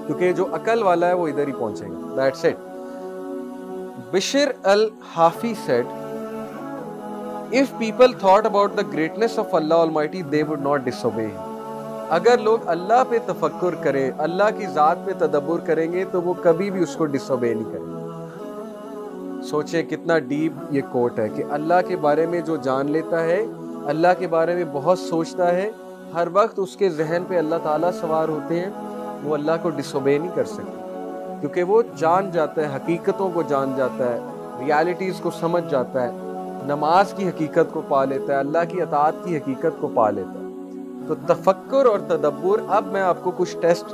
کیونکہ جو عقل والا ہے وہ ادھر ہی پہنچے گا۔ That's it. بشر الحافی said, if people thought about the greatness of Allah Almighty, they would not disobey him۔ اگر لوگ اللہ پہ تفکر کریں، اللہ کی ذات پہ تدبر کریں گے تو وہ کبھی بھی اس کو ڈس اوبے نہیں کریں گے۔ سوچیں کتنا ڈیپ یہ کوٹ ہے کہ اللہ کے بارے میں جو جان لیتا ہے، اللہ کے بارے میں بہت سوچتا ہے، ہر وقت اس کے ذہن پہ اللہ تعالیٰ سوار ہوتے ہیں، وہ اللہ کو ڈس اوبے نہیں کر سکتے، کیونکہ وہ جان جاتا ہے، حقیقتوں کو جان جاتا ہے، ریالٹیز کو سمجھ جاتا ہے، نماز کی حقیقت کو پا لیتا ہے، اللہ کی اطاعت کی حقیقت کو پا لیتا ہے۔ تو تفکر اور تدبر، اب میں آپ کو کچھ ٹیسٹ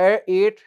8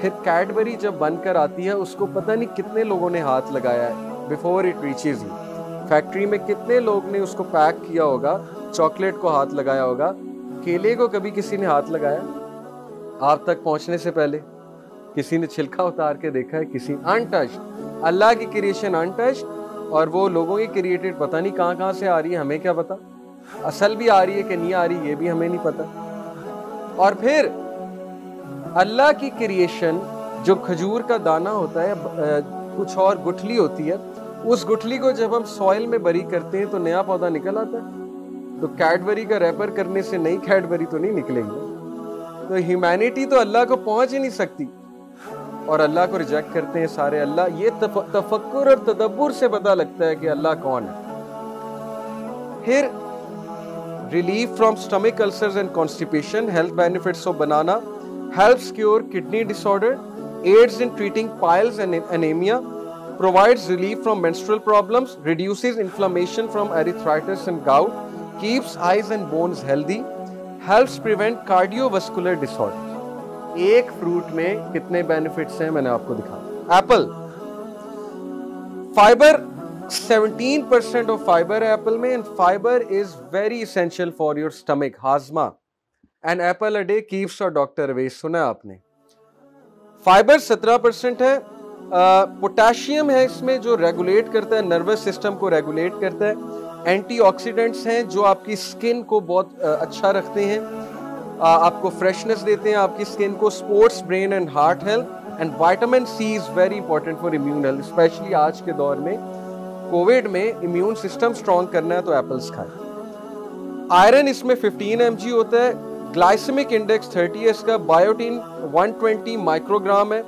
پھر کیڈبری جب بن کر آتی ہے اس کو پتہ نہیں کتنے لوگوں نے ہاتھ لگایا ہے before it reaches you. Factory میں کتنے لوگ نے اس کو پیک کیا ہوگا, چاکلیٹ کو ہاتھ لگایا ہوگا. کیلے کو کبھی کسی نے ہاتھ لگایا آپ تک پہنچنے سے پہلے؟ کسی نے چھلکا اتار کے دیکھا ہے؟ کسی انٹچ. اللہ کی کریشن انٹچ, اور وہ لوگوں کی کریٹڈ پتہ نہیں کہاں سے آ رہی ہے, ہمیں کیا پتا اصل بھی آ رہی ہے کہ نہیں آ رہی, یہ بھی ہمیں نہیں پتا. اور پھر اللہ کی کریشن جو کھجور کا دانہ ہوتا ہے, کچھ اور گٹھلی ہوتی ہے, اس گٹھلی کو جب ہم سوائل میں بری کرتے ہیں تو نیا پودا نکل آتا ہے. تو کیڈبری کا ریپر کرنے سے نئی کیڈبری تو نہیں نکلے گی. تو ہیومینٹی تو اللہ کو پہنچ ہی نہیں سکتی, اور اللہ کو ریجیکٹ کرتے ہیں سارے. اللہ یہ تفکر اور تدبر سے پتہ لگتا ہے کہ اللہ کون ہے. پھر relief from stomach ulcers and constipation, health benefits of banana, helps cure kidney disorder, aids in treating piles and anemia, provides relief from menstrual problems, reduces inflammation from arthritis and gout, keeps eyes and bones healthy, helps prevent cardiovascular disorders. ایک fruit میں کتنے benefits ہیں میں نے آپ کو دکھا. Apple, fibre 17% of fiber apple میں, and fiber is very essential for your stomach, ہاضمہ. An apple a day keeps our doctor away. سنا آپ نے. فائبر 17% ہے. پوٹاشیم ہے اس میں جو ریگولیٹ کرتا ہے نروس سسٹم کو, ریگولیٹ کرتا ہے. اینٹی آکسیڈنٹس ہیں جو آپ کی سکن کو بہت اچھا رکھتے ہیں, آپ کو فریشنس دیتے ہیں آپ کی سکن کو. Supports brain and heart health. And vitamin C is very important for immune health, especially آج کے دور میں کووڈ میں امیون سسٹم سٹرونگ کرنا ہے تو ایپلز کھائیں. آئرن اس میں 15 mg ہوتا ہے. گلائسیمک انڈیکس 30 ہے اس کا. بایوٹین 120 مائکرو گرام ہے.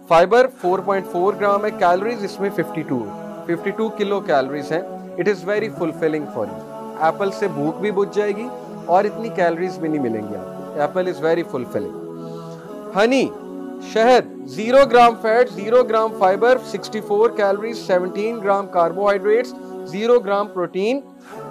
فائبر 4.4 گرام ہے. کیلوریز اس میں 52 کلو کیلوریز ہیں. It is very fulfilling for you. Apple سے بھوک بھی بجھ جائے گی اور اتنی کیلوریز بھی نہیں ملیں گی آپ کو. Apple is very fulfilling. Honey, شہد 0 gram fat, 0 gram fibre, 64 calories, 17 gram carbohydrates, 0 gram protein,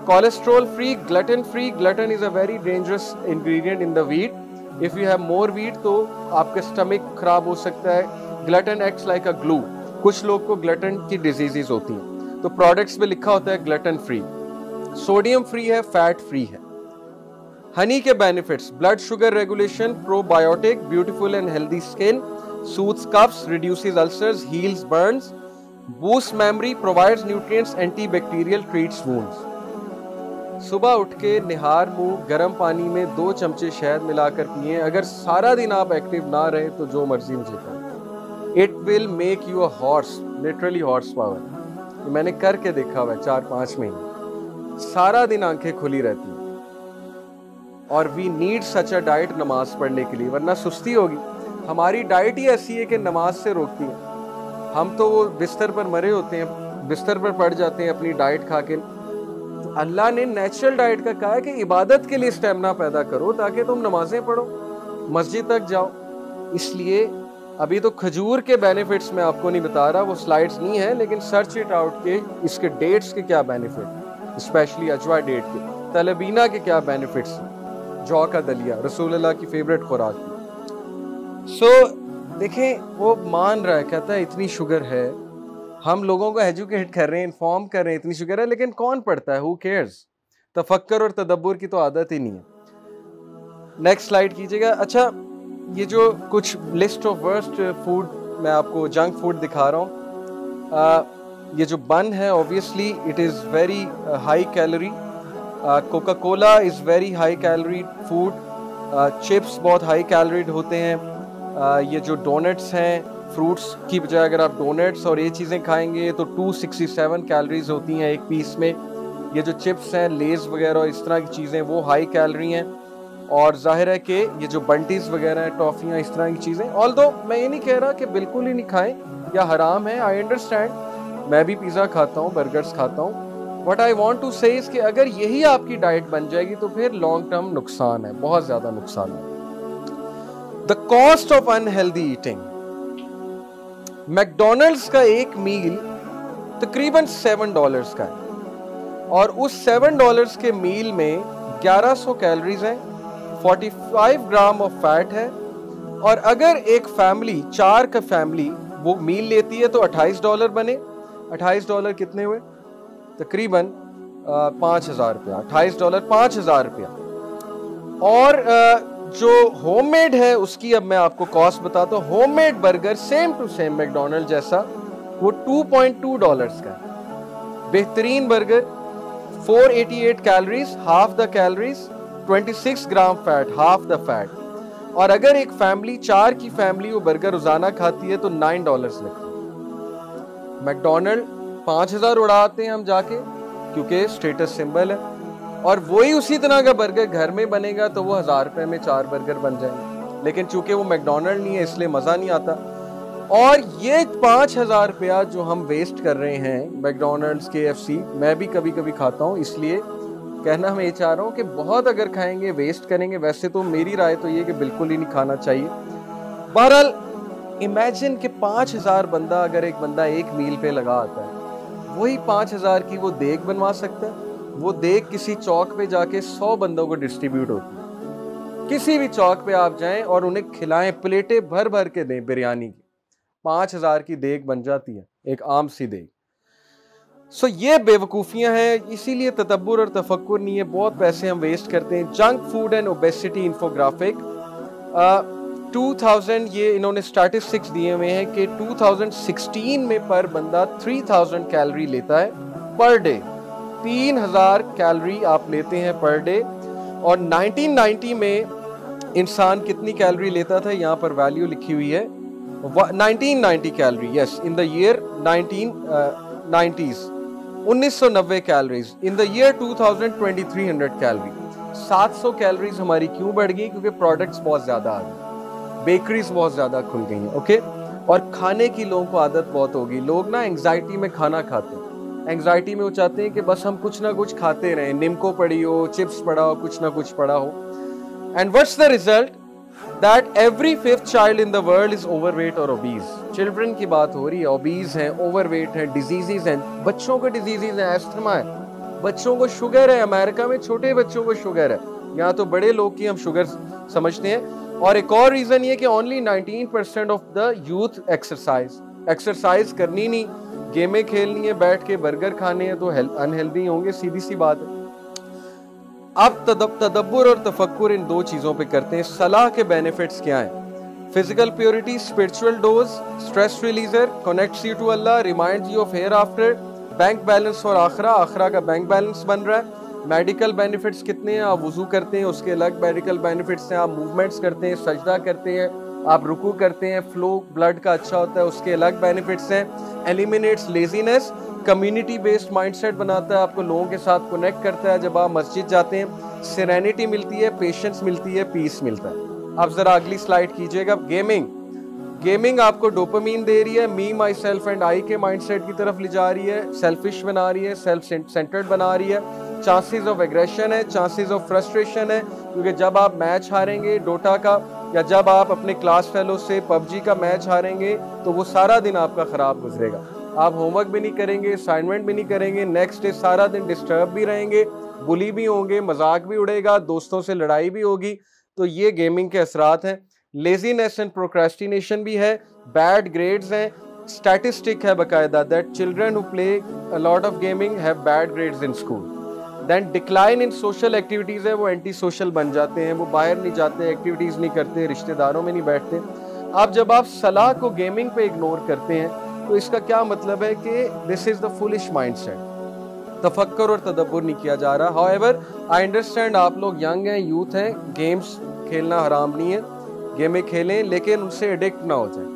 cholesterol free, gluten free. Gluten is a very dangerous ingredient in the wheat. If you have more wheat تو آپ کا stomach خراب ہو سکتا ہے. Gluten acts like a glue. کچھ لوگ کو gluten کی ڈیزیزز ہوتی ہیں تو پروڈکٹس میں لکھا ہوتا ہے گلٹن فری. سوڈیم فری ہے, فیٹ فری ہے. ہنی کے benefits: blood sugar regulation, probiotic, beautiful and healthy skin, soothes coughs, reduces ulcers, heals burns, boosts memory, provides nutrients, anti-bacterial, treats wounds. صبح اٹھ کے نہار منہ گرم پانی میں 2 چمچے شہد ملا کر پئیں. اگر سارا دن آپ ایکٹیو نہ رہے تو جو مرضی مجھے کریں. It will make you a horse, literally horse power. میں نے کر کے دیکھا ہوا ہے 4-5 مہینے. سارا دن آنکھیں کھلی رہتی ہیں. اور we need such a diet نماز پڑھنے کے لیے, ورنہ سستی ہوگی. ہماری ڈائٹ ہی ایسی ہے کہ نماز سے روکتی ہے. ہم تو وہ بستر پر مرے ہوتے ہیں, بستر پر پڑ جاتے ہیں اپنی ڈائٹ کھا کے. تو اللہ نے نیچرل ڈائٹ کا کہا ہے کہ عبادت کے لیے اسٹیمنا پیدا کرو تاکہ تم نمازیں پڑھو, مسجد تک جاؤ. اس لیے ابھی تو کھجور کے بینیفٹس میں آپ کو نہیں بتا رہا, وہ سلائڈز نہیں ہیں, لیکن سرچ اٹ آؤٹ کہ اس کے ڈیٹس کے کیا بینیفٹ, اسپیشلی اجوا ڈیٹ کے. تلبینہ کے کیا بینیفٹس ہیں. جو کا دلیا رسول اللہ کی فیوریٹ خوراک تھی. سو دیکھیں وہ مان رہا ہے, کہتا ہے اتنی شوگر ہے. ہم لوگوں کو ایجوکیٹ کر رہے ہیں, انفارم کر رہے ہیں اتنی شوگر ہے, لیکن کون پڑھتا ہے؟ ہو کیئرز. تفکر اور تدبر کی تو عادت ہی نہیں ہے. نیکسٹ سلائیڈ کیجیے گا. اچھا, یہ جو کچھ لسٹ آف ورسٹ فوڈ میں آپ کو جنک فوڈ دکھا رہا ہوں. یہ جو بن ہے obviously it is very high calorie. Coca cola is very high calorie food. Chips بہت ہائی کیلوریڈ ہوتے ہیں. یہ جو ڈونٹس ہیں, فروٹس کی بجائے اگر آپ ڈونٹس اور یہ چیزیں کھائیں گے تو 267 کیلوریز ہوتی ہیں ایک پیس میں. یہ جو چپس ہیں, لیز وغیرہ اس طرح کی چیزیں وہ ہائی کیلوری ہیں. اور ظاہر ہے کہ یہ جو بنٹیز وغیرہ ہیں, ٹافیاں, اس طرح کی چیزیں, آلدو میں یہ نہیں کہہ رہا کہ بالکل ہی نہیں کھائیں یا حرام ہے. آئی انڈرسٹینڈ, میں بھی پیزا کھاتا ہوں, برگرز کھاتا ہوں. What I want to say is کہ اگر یہی آپ کی ڈائٹ بن جائے گی تو پھر لانگ ٹرم نقصان ہے, بہت زیادہ نقصان ہے. The cost of unhealthy eating. McDonald's کا ایک میل تقریباً $7 کا ہے, اور اس $7 کے میل میں 1100 کیلوریز ہیں, 45 گرام آف فیٹ ہے, اور اگر ایک فیملی 4 کا فیملی وہ میل لیتی ہے تو $28 بنے. $28 کتنے ہوئے؟ تقریباً 5,000 روپیہ. $28 5,000 روپیہ. اور جو ہوم میڈ ہے اس کی اب میں آپ کو کاسٹ بتاتا ہوں. Homemade burger same to same McDonald جیسا وہ $2.2 کا ہے. بہترین burger 488 calories, half the calories, 26 gram fat, half the fat. اور اگر ایک فیملی 4 کی فیملی وہ برگر روزانہ کھاتی ہے تو $9 لگتا ہے. میکڈونلڈ 5,000 اڑاتے ہیں ہم جا کے کیونکہ اسٹیٹس سمبل ہے, اور وہی اسی طرح کا برگر گھر میں بنے گا تو وہ 1,000 روپے میں 4 برگر بن جائیں گے. لیکن چونکہ وہ میکڈونلڈ نہیں ہے اس لیے مزہ نہیں آتا. اور یہ 5,000 روپیہ جو ہم ویسٹ کر رہے ہیں میکڈونلڈز, KFC, میں بھی کبھی کبھی کھاتا ہوں, اس لیے کہنا میں یہ چاہ رہا ہوں کہ بہت اگر کھائیں گے ویسٹ کریں گے. ویسے تو میری رائے تو یہ کہ بالکل ہی نہیں کھانا چاہیے. بہرحال امیجن کہ 5,000 بندہ اگر ایک بندہ ایک میل پہ لگا آتا ہے, وہی 5,000 کی وہ دیگ بنوا سکتا ہے. وہ دیگ کسی چوک پہ جا کے 100 بندوں کو ڈسٹریبیوٹ ہوتی ہے. کسی بھی چوک پہ آپ جائیں اور انہیں کھلائیں, پلیٹیں بھر بھر کے دیں بریانی کی, 5,000 کی دیگ بن جاتی ہے, ایک عام سی دیگ. یہ بے وقوفیاں ہیں, اسی لیے تدبر اور تفکر نہیں ہے. بہت پیسے ہم ویسٹ کرتے ہیں. جنک فوڈ اینڈ اوبیسٹی انفوگرافک 2000 یہ انہوں نے اسٹیٹسٹکس دیے ہوئے ہیں کہ 2016 میں پر بندہ 3000 کیلوری لیتا ہے پر ڈے. 3,000 کیلوری آپ لیتے ہیں پر ڈے. اور 1990 میں انسان کتنی کیلوری لیتا تھا, یہاں پر ویلیو لکھی ہوئی ہے 1990 کیلوری. یس, ان دا ایئر 1990s 1990 کیلوریز. ان دا ایئر 2000 2300 کیلوری. 700 کیلوریز ہماری کیوں بڑھ گئی؟ کیونکہ پروڈکٹس بہت زیادہ آ گئی, بیکریز بہت زیادہ کھل گئی ہیں. اوکے, اور کھانے کی لوگوں کو عادت بہت ہوگی. لوگ نا انگزائٹی میں کھانا کھاتے ہیں. انگزائٹی میں وہ چاہتے ہیں کہ بس ہم کچھ نہ کچھ کھاتے رہیں, نمکو پڑی ہو, چپس پڑا ہو, کچھ نہ کچھ پڑا ہو. And what's the result? that every 5th child in the world is overweight or obese. Children کی بات ہو رہی ہے, obese ہیں, overweight ہیں, ڈیزیزز ہیں, بچوں کو ڈیزیزز ہیں, ایسٹھما ہے, بچوں کو شوگر ہے. امریکہ میں چھوٹے بچوں کو شوگر ہے, یہاں تو بڑے لوگ کی ہم شوگر سمجھتے ہیں. اور ایک اور ریزن یہ کہ only 19% of the youth exercise کرنی نہیں, گیمیں کھیلنی ہے, بیٹھ کے برگر کھانے ہیں تو انہیلدی ہوں گے, سیدھی سی بات ہے. اب تدبر اور تفکر ان 2 چیزوں پہ کرتے ہیں. صلاح کے بینیفٹس کیا ہیں؟ Physical purity, spiritual dose, stress releaser, connects you to Allah, reminds you of hereafter, bank balance for آخرہ, آخرہ کا بینک بیلنس بن رہا ہے. میڈیکل بینیفٹس کتنے ہیں؟ آپ وضو کرتے ہیں اس کے الگ میڈیکل بینیفٹس ہیں, آپ موومنٹس کرتے ہیں, سجدہ کرتے ہیں, آپ رکوع کرتے ہیں, فلو بلڈ کا اچھا ہوتا ہے, اس کے الگ بینیفٹس ہیں. Eliminates laziness, community based mindset بناتا ہے, آپ کو لوگوں کے ساتھ کنیکٹ کرتا ہے. جب آپ مسجد جاتے ہیں سیرینٹی ملتی ہے, پیشنس ملتی ہے, پیس ملتا ہے. آپ ذرا اگلی سلائیڈ کیجئے گا. گیمنگ آپ کو ڈوپامین دے رہی ہے, می, مائی سیلف اینڈ آئی کے مائنڈ سیٹ کی طرف لے جا رہی ہے, سیلفش بنا رہی ہے, سیلف سینٹرڈ بنا رہی ہے. چانسز آف ایگریشن ہے, چانسز آف فرسٹریشن ہے, کیونکہ جب آپ میچ ہاریں گے ڈوٹا کا, یا جب آپ اپنے کلاس فیلو سے PUBG کا میچ ہاریں گے تو وہ سارا دن آپ کا خراب گزرے گا. آپ ہوم ورک بھی نہیں کریں گے, اسائنمنٹ بھی نہیں کریں گے, نیکسٹ ڈے سارا دن ڈسٹرب بھی رہیں گے, بلی بھی ہوں گے, مذاق بھی اڑے گا, دوستوں سے لڑائی بھی ہوگی. تو یہ گیمنگ کے اثرات ہیں. لیزینس اینڈ پروکریسٹینیشن بھی ہے, بیڈ گریڈز ہیں. اسٹیٹسٹک ہے باقاعدہ that children who play a lot of gaming have bad grades in school. Then decline in social activities ہے, وہ اینٹی سوشل بن جاتے ہیں, وہ باہر نہیں جاتے, ایکٹیویٹیز نہیں کرتے, رشتہ داروں میں نہیں بیٹھتے. جب آپ صلاح کو گیمنگ پہ اگنور کرتے ہیں تو اس کا کیا مطلب ہے کہ this is the foolish mindset. تفکر اور تدبر نہیں کیا جا رہا. However, I understand آپ لوگ ینگ ہیں, یوتھ ہیں, گیمز کھیلنا حرام نہیں ہے, گیمیں کھیلیں, لیکن ان سے ایڈکٹ نہ ہو جائیں.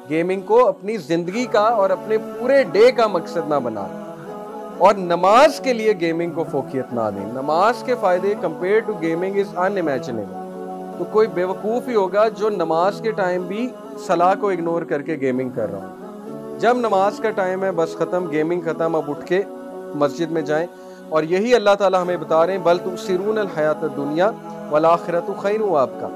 گیمنگ کو اپنی زندگی کا اور اپنے پورے ڈے کا مقصد نہ بنا, اور نماز کے لیے گیمنگ کو فوقیت نہ دیں. نماز کے فائدے compare to gaming is unimaginable. تو کوئی بیوقوف ہی ہوگا جو نماز کے ٹائم بھی صلاح کو اگنور کر کے گیمنگ کر رہا ہوں. جب نماز کا ٹائم ہے بس ختم, گیمنگ ختم, اب اٹھ کے مسجد میں جائیں. اور یہی اللہ تعالیٰ ہمیں بتا رہے ہیں, بل تؤثرون الحیات الدنیا والآخرۃ خیر وابقیٰ.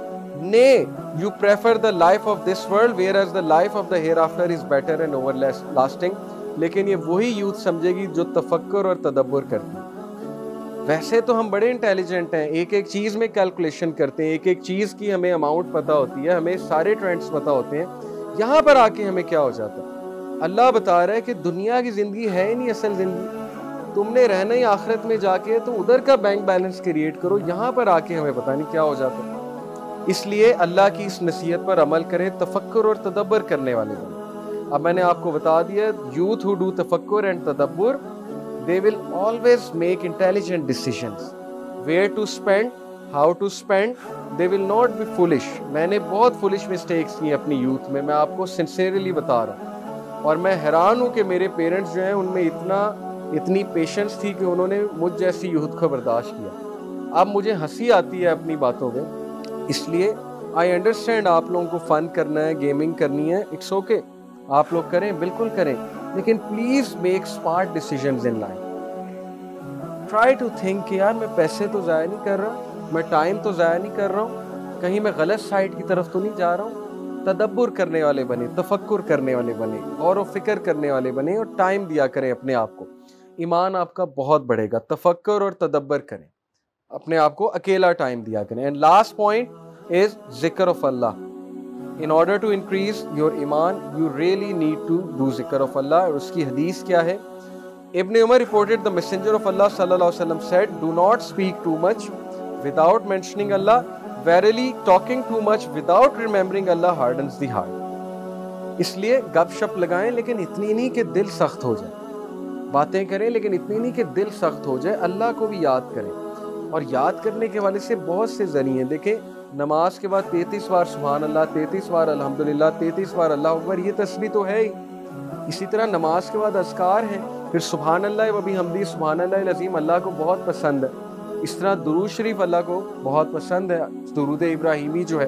Nay, you prefer the life of this world whereas the life of the hereafter is better and everlasting. لیکن یہ وہی یوتھ سمجھے گی جو تفکر اور تدبر کرتی ہے. ویسے تو ہم بڑے انٹیلیجنٹ ہیں، ایک ایک چیز میں کیلکولیشن کرتے ہیں، ایک ایک چیز کی ہمیں اماؤنٹ پتہ ہوتی ہے، ہمیں سارے ٹرینڈز پتہ ہوتے ہیں، یہاں پر آ کے ہمیں کیا ہو جاتا ہے؟ اللہ بتا رہا ہے کہ دنیا کی زندگی ہے ہی نہیں اصل زندگی، تم نے رہنا ہی آخرت میں جا کے، تو ادھر کا بینک بیلنس کریٹ کرو، یہاں پر آ کے ہمیں پتہ نہیں کیا ہو جاتا ہے۔ اس لیے اللہ کی اس نصیحت پر عمل کریں، تفکر اور تدبر کرنے والے بنیں۔ اب میں نے آپ کو بتا دیا، یوتھ who do تفکر and تدبر they will always make intelligent decisions, where to spend, how to spend, they will not be foolish۔ میں نے بہت foolish mistakes کی اپنی یوتھ میں، میں آپ کو sincerely بتا رہا ہوں، اور میں حیران ہوں کہ میرے پیرنٹس جو ہیں ان میں اتنی پیشنس تھی کہ انہوں نے مجھ جیسی یوتھ کو برداشت کیا۔ اب مجھے ہنسی آتی ہے اپنی باتوں میں، اس لیے آئی انڈرسٹینڈ آپ لوگوں کو فن کرنا ہے، گیمنگ کرنی ہے، اٹس اوکے، آپ لوگ کریں، بالکل کریں، لیکن please make smart decisions in life. Try to think کہ یار میں پیسے تو ضائع نہیں کر رہا، میں ٹائم تو ضائع نہیں کر رہا ہوں، کہیں میں غلط سائٹ کی طرف تو نہیں جا رہا ہوں۔ تدبر کرنے والے بنے، تفکر کرنے والے بنے، غور و فکر کرنے والے بنے، اور ٹائم دیا کریں اپنے آپ کو، ایمان آپ کا بہت بڑھے گا۔ تفکر اور تدبر کریں، اپنے آپ کو اکیلا ٹائم دیا کریں۔ اینڈ لاسٹ پوائنٹ از ذکر of Allah. In order to increase your iman, you really need to do ذکر of اللہ۔ اور اس کی حدیث کیا ہے؟ ابن عمر reported the messenger of Allah صلی اللہ علیہ وسلم said, do not speak too much without mentioning Allah, verily talking too much without remembering Allah hardens the heart۔ اس لیے گپ شپ لگائیں لیکن اتنی نہیں کہ دل سخت ہو جائے، باتیں کریں لیکن اتنی نہیں کہ دل سخت ہو جائے، اللہ کو بھی یاد کریں۔ اور یاد کرنے کے والے سے بہت سے ذریعے، دیکھیں نماز کے بعد 33 بار سبحان اللہ، 33 بار الحمدللہ، 33 بار اللہ اکبر، یہ تسبیح تو ہے ہی۔ اسی طرح نماز کے بعد اذکار ہیں، پھر سبحان اللہ و بحمدہ، سبحان اللہ العظیم اللہ کو بہت پسند ہے۔ اس طرح درود شریف اللہ کو بہت پسند ہے، درود ابراہیمی جو ہے۔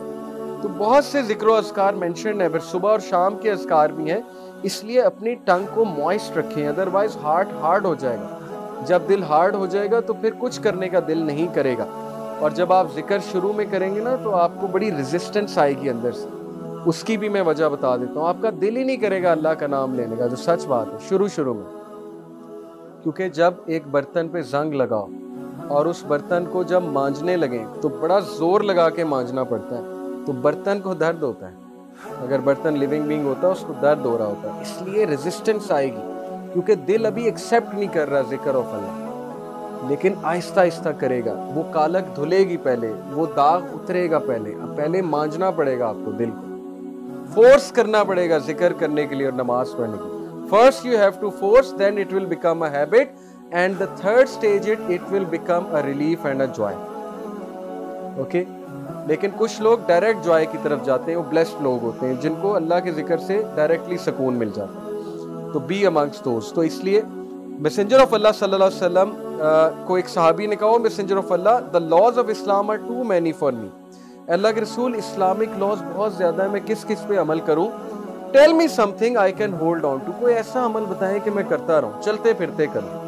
تو بہت سے ذکر و اذکار مینشن ہے، پھر صبح اور شام کے اذکار بھی ہیں۔ اس لیے اپنی ٹنگ کو موئسٹ رکھیں، ادروائز ہارڈ ہو جائے گا۔ جب دل ہارڈ ہو جائے گا تو پھر کچھ کرنے کا دل نہیں کرے گا، اور جب آپ ذکر شروع میں کریں گے نا تو آپ کو بڑی ریزسٹنس آئے گی اندر سے۔ اس کی بھی میں وجہ بتا دیتا ہوں، آپ کا دل ہی نہیں کرے گا اللہ کا نام لینے کا، جو سچ بات ہے شروع میں۔ کیونکہ جب ایک برتن پہ زنگ لگاؤ اور اس برتن کو جب مانجنے لگیں تو بڑا زور لگا کے مانجنا پڑتا ہے، تو برتن کو درد ہوتا ہے۔ اگر برتن لیونگ بینگ ہوتا ہے اس کو درد ہو رہا ہوتا ہے، اس لیے ریزسٹنس آئے گی، کیونکہ دل ابھی ایکسیپٹ نہیں کر رہا ذکر آف اللہ۔ لیکن آہستہ آہستہ کرے گا، وہ کالک دھلے گی پہلے، وہ داغ اترے گا پہلے، اب پہلے مانجنا پڑے گا آپ کو، دل کو فورس کرنا پڑے گا ذکر کرنے کے لیے اور نماز پڑھنے کے لیے۔ First you have to force, then it will become a habit, and the third stage it will become a relief and a joy. Okay, لیکن کچھ لوگ ڈائریکٹ جوائے کی طرف جاتے ہیں، وہ بلیسڈ لوگ ہوتے ہیں جن کو اللہ کے ذکر سے ڈائریکٹلی سکون مل جاتا ہے، تو بی امنگسٹ دوز۔ تو اس لیے میسنجر آف اللہ صلی اللہ علیہ وسلم کو ایک صحابی نے کہا، messenger of Allah, the laws of Islam are too many for me۔ اللہ کے رسول، اسلامک لاز بہت زیادہ ہے، میں کس پہ عمل کروں؟ tell me something I can hold on to، کوئی ایسا عمل بتائیں کہ میں کرتا رہوں، چلتے پھرتے کروں۔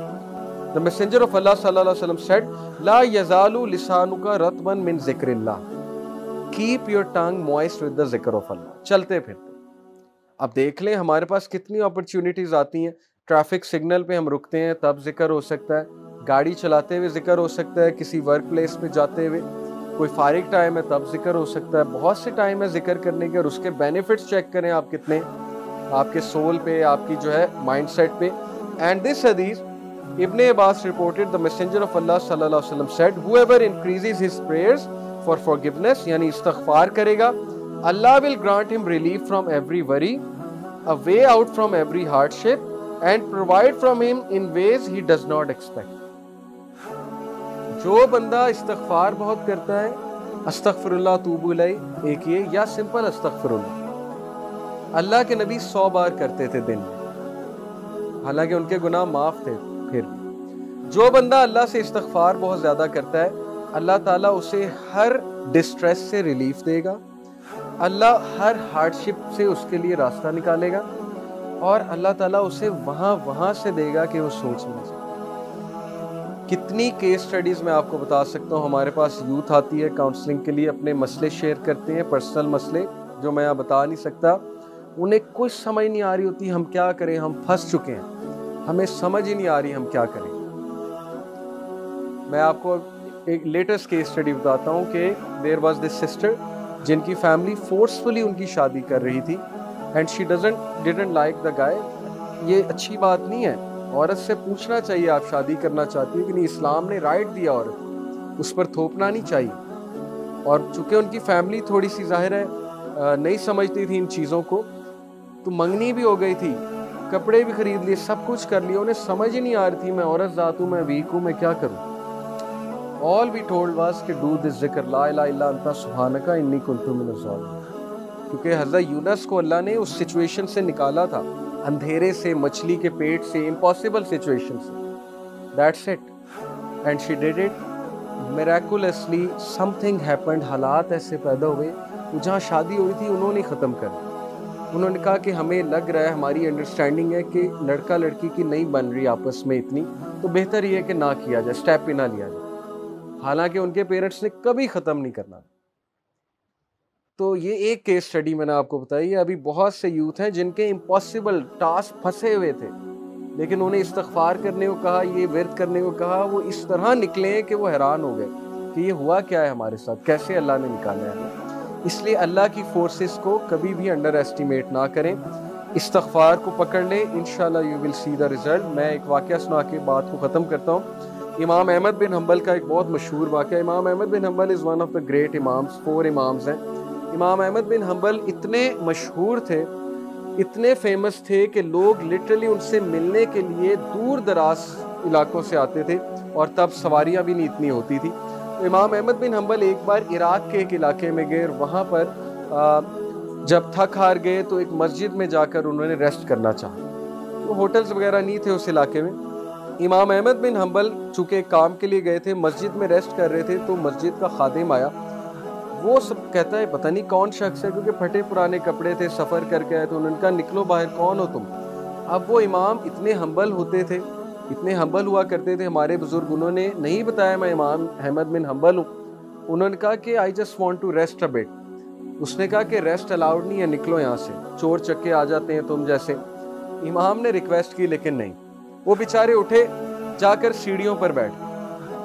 the messenger of Allah صلی اللہ علیہ وسلم said، لا يزال لسانک رطبا من ذکر اللہ، keep your tongue moist with the ذکر of اللہ، چلتے پھرتے۔ اب دیکھ لیں ہمارے پاس کتنی اپرچونٹیز آتی ہیں، ٹریفک سگنل پہ ہم رکتے ہیں تب ذکر ہو سکتا ہے، گاڑی چلاتے ہوئے ذکر ہو سکتا ہے، کسی ورک پلیس پہ جاتے ہوئے، کوئی فارغ ٹائم ہے تب ذکر ہو سکتا ہے، بہت سے ٹائم ہے ذکر کرنے کے، اور اس کے بینیفٹس چیک کریں آپ کتنے، آپ کے سول پہ، آپ کی جو ہے مائنڈ سیٹ پہ۔ اینڈ دس حدیث ابن عباس reported the messenger of Allah صلی اللہ علیہ وسلم said، whoever increases his prayers for forgiveness، یعنی استغفار کرے گا، Allah will grant him relief from every worry، a way out from every hardship، and provide from him in ways he does not expect۔ جو بندہ استغفار بہت کرتا ہے، استغفر اللہ توب الیہ، ایک یہ، یا سمپل استغفر اللہ، اللہ کے نبی 100 بار کرتے تھے دن میں، حالانکہ ان کے گناہ معاف تھے۔ پھر جو بندہ اللہ سے استغفار بہت زیادہ کرتا ہے، اللہ تعالیٰ اسے ہر ڈسٹریس سے ریلیف دے گا، اللہ ہر ہارڈشپ سے اس کے لیے راستہ نکالے گا، اور اللہ تعالیٰ اسے وہاں سے دے گا کہ وہ سوچ نہیں سکتا۔ کتنی کیس سٹڈیز میں آپ کو بتا سکتا ہوں، ہمارے پاس یوتھ آتی ہے کاؤنسلنگ کے لیے، اپنے مسئلے شیئر کرتے ہیں، پرسنل مسئلے جو میں بتا نہیں سکتا، انہیں کچھ سمجھ نہیں آ رہی ہوتی ہم کیا کریں، ہم پھنس چکے ہیں، ہمیں سمجھ ہی نہیں آ رہی ہم کیا کریں۔ میں آپ کو ایک لیٹسٹ کیس اسٹڈی بتاتا ہوں کہ دیر واز دس سسٹر جن کی فیملی فورسفلی ان کی شادی کر رہی تھی and she didn't like the guy. یہ اچھی بات نہیں ہے. عورت سے پوچھنا چاہیے آپ شادی کرنا چاہتی ہو کہ نہیں. اسلام نے رائٹ دیا عورت اس پر تھوپنا نہیں چاہیے. اور چونکہ ان کی فیملی تھوڑی سی ظاہر ہے نہیں سمجھتی تھی ان چیزوں کو, تو منگنی بھی ہو گئی تھی, کپڑے بھی خرید لیے, سب کچھ کر لیا, انہیں سمجھ ہی نہیں آ رہی تھی میں عورت ذات ہوں, میں ویک ہوں, میں کیا کروں. All we told was کہ do this ذکر لا الہ الا انت سبحانک انی کنت من الظالمین. کیونکہ حضرت یونس کو اللہ نے اس سچویشن سے نکالا تھا, اندھیرے سے, مچھلی کے پیٹ سے, امپاسبل سچویشن سے. That's it. And she did it. Miraculously something happened. حالات ایسے پیدا ہوئے, وہ جہاں شادی ہوئی تھی انہوں نے ختم کر دی. انہوں نے کہا کہ ہمیں لگ رہا ہے, ہماری انڈرسٹینڈنگ ہے کہ لڑکا لڑکی کی نہیں بن رہی آپس میں اتنی, تو بہتر یہ ہے کہ نہ کیا جائے, اسٹیپ پہ نہ لیا جائے. حالانکہ ان کے پیرنٹس نے کبھی ختم نہیں کرنا. تو یہ ایک کیس سٹڈی میں نے آپ کو بتائی. ابھی بہت سے یوتھ ہیں جن کے امپاسبل ٹاسک پھنسے ہوئے تھے, لیکن انہیں استغفار کرنے کو کہا, یہ ورد کرنے کو کہا, وہ اس طرح نکلے کہ وہ حیران ہو گئے کہ یہ ہوا کیا ہے ہمارے ساتھ, کیسے اللہ نے نکالا ہے. اس لیے اللہ کی فورسز کو کبھی بھی انڈر ایسٹیمیٹ نہ کریں, استغفار کو پکڑ لیں, انشاءاللہ you will C the result. میں ایک واقعہ سنا کے بات کو ختم کرتا ہوں. امام احمد بن حنبل کا ایک بہت مشہور واقعہ. Imam Ahmad bin Hanbal is one of the great imams, 4 imams ہیں. امام احمد بن حنبل اتنے مشہور تھے, اتنے فیمس تھے کہ لوگ لٹرلی ان سے ملنے کے لیے دور دراز علاقوں سے آتے تھے, اور تب سواریاں بھی نہیں اتنی ہوتی تھی. تو امام احمد بن حنبل ایک بار عراق کے ایک علاقے میں گئے, اور وہاں پر جب تھک ہار گئے تو ایک مسجد میں جا کر انہوں نے ریسٹ کرنا چاہا. تو ہوٹلز وغیرہ نہیں تھے اس علاقے میں. امام احمد بن حنبل چونکہ کام کے لیے گئے تھے, مسجد میں ریسٹ کر رہے تھے, تو مسجد کا خادم آیا. وہ سب کہتا ہے پتہ نہیں کون شخص ہے, کیونکہ پھٹے پرانے کپڑے تھے, سفر کر کے آئے. تو انہوں نے کہا نکلو باہر, کون ہو تم. اب وہ امام اتنے ہمبل ہوتے تھے, اتنے ہمبل ہوا کرتے تھے, ہمارے بزرگ, انہوں نے نہیں بتایا میں امام احمد بن حنبل ہوں. انہوں نے کہا کہ I just want to rest a bit. اس نے کہا کہ ریسٹ الاؤڈ نہیں ہے, نکلو یہاں سے, چور چکے آ جاتے ہیں تم جیسے. امام نے ریکویسٹ کی لیکن نہیں. وہ بیچارے اٹھے, جا کر سیڑھیوں پر بیٹھ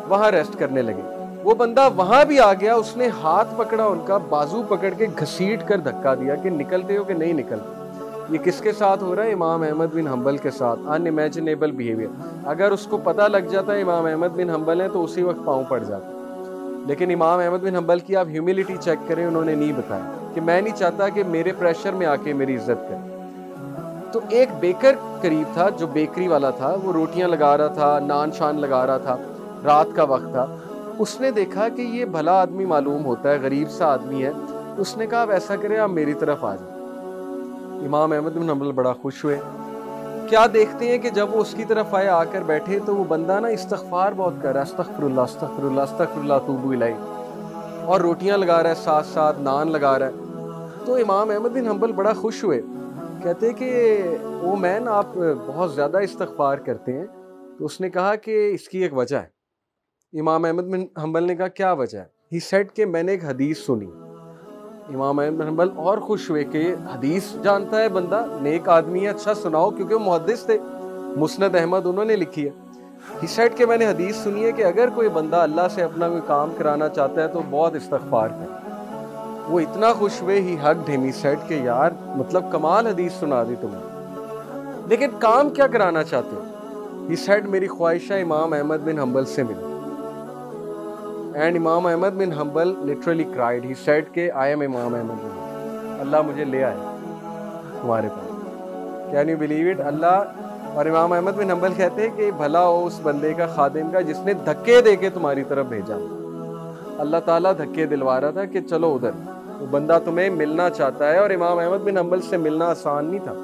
وہاں ریسٹ کرنے لگے. وہ بندہ وہاں بھی آ گیا, اس نے ہاتھ پکڑا ان کا, بازو پکڑ کے گھسیٹ کر دھکا دیا کہ نکلتے ہو کہ نہیں نکلتے. یہ کس کے ساتھ ہو رہا ہے؟ امام احمد بن حنبل کے ساتھ. ان امیجنیبل بیہیویئر. اگر اس کو پتہ لگ جاتا ہے امام احمد بن حنبل ہیں تو اسی وقت پاؤں پڑ جاتا. لیکن امام احمد بن حنبل کی آپ ہیوملٹی چیک کریں, انہوں نے نہیں بتایا کہ میں نہیں چاہتا کہ میرے پریشر میں آ کے میری عزت کرے. تو ایک بیکر قریب تھا جو بیکری والا تھا, وہ روٹیاں لگا رہا تھا, نان شان لگا رہا تھا, رات کا وقت تھا. اس نے دیکھا کہ یہ بھلا آدمی معلوم ہوتا ہے, غریب سا آدمی ہے. اس نے کہا آپ ایسا کریں, آپ میری طرف آ جائیں. امام احمد بن حنبل بڑا خوش ہوئے. کیا دیکھتے ہیں کہ جب وہ اس کی طرف آئے, آ کر بیٹھے, تو وہ بندہ نا استغفار بہت کر رہا ہے, استغفر اللہ استغفر اللہ استغفر اللہ توبو الیہ, اور روٹیاں لگا رہا ہے, ساتھ ساتھ نان لگا رہا ہے. تو امام احمد بن حنبل بڑا خوش ہوئے, کہتے کہ او مین آپ بہت زیادہ استغفار کرتے ہیں. تو اس نے کہا کہ اس کی ایک وجہ ہے. امام احمد بن حنبل نے کہا کیا وجہ ہے؟ ہی سیڈ کہ میں نے ایک حدیث سنی. امام احمد بن حنبل اور خوش ہوئے کہ حدیث جانتا ہے بندہ, نیک آدمی ہے, اچھا سناؤ, کیونکہ وہ محدث تھے, مسند احمد انہوں نے لکھی ہے. ہی سیڈ کہ میں نے حدیث سنی ہے کہ اگر کوئی بندہ اللہ سے اپنا کوئی کام کرانا چاہتا ہے تو بہت استغفار کرے. وہ اتنا خوش ہوئے, ہی ہگڈ ہم, ہی سیڈ کہ یار مطلب کمال حدیث سنا دی تمہیں, لیکن کام کیا کرانا چاہتے ہو؟ ہی سیڈ میری خواہش ہے امام احمد بن حنبل سے ملو. اینڈ امام Ahmad bin Hanbal literally cried. He said کہ I am امام احمد بن حنبل, اللہ مجھے لے آئے تمہارے پاس. Can you believe it؟ اللہ اور امام احمد بن حنبل کہتے ہیں کہ بھلا ہو اس بندے کا, خادم کا, جس نے دھکے دے کے تمہاری طرف بھیجا. اللہ تعالیٰ دھکے دلوا رہا تھا کہ چلو ادھر, وہ بندہ تمہیں ملنا چاہتا ہے. اور امام احمد بن حنبل سے ملنا آسان نہیں تھا,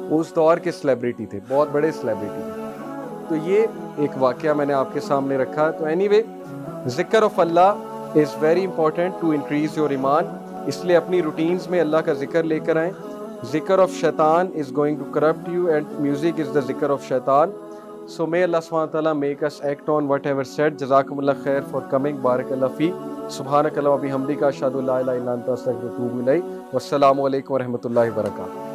وہ اس دور کے سیلیبریٹی تھے, بہت بڑے سیلیبریٹی تھے. تو یہ ایک واقعہ میں نے آپ کے سامنے رکھا. تو اینی وے, ذکر of Allah is very important to increase your ایمان. اس لیے اپنی روٹینز میں اللہ کا ذکر لے کر آئیں. ذکر آف شیطان is going to corrupt you, and music is the ذکر آف شیطان. سو may Allah subhanahu wa ta'ala make us act on whatever said. جزاکم اللہ خیر for coming. بارک اللہ فی. سبحانک اللہ و بحمدک اشہد ان لا الہ الا انت استغفرک و اتوب الیک. والسلام علیکم و رحمۃ اللہ وبرکاتہ.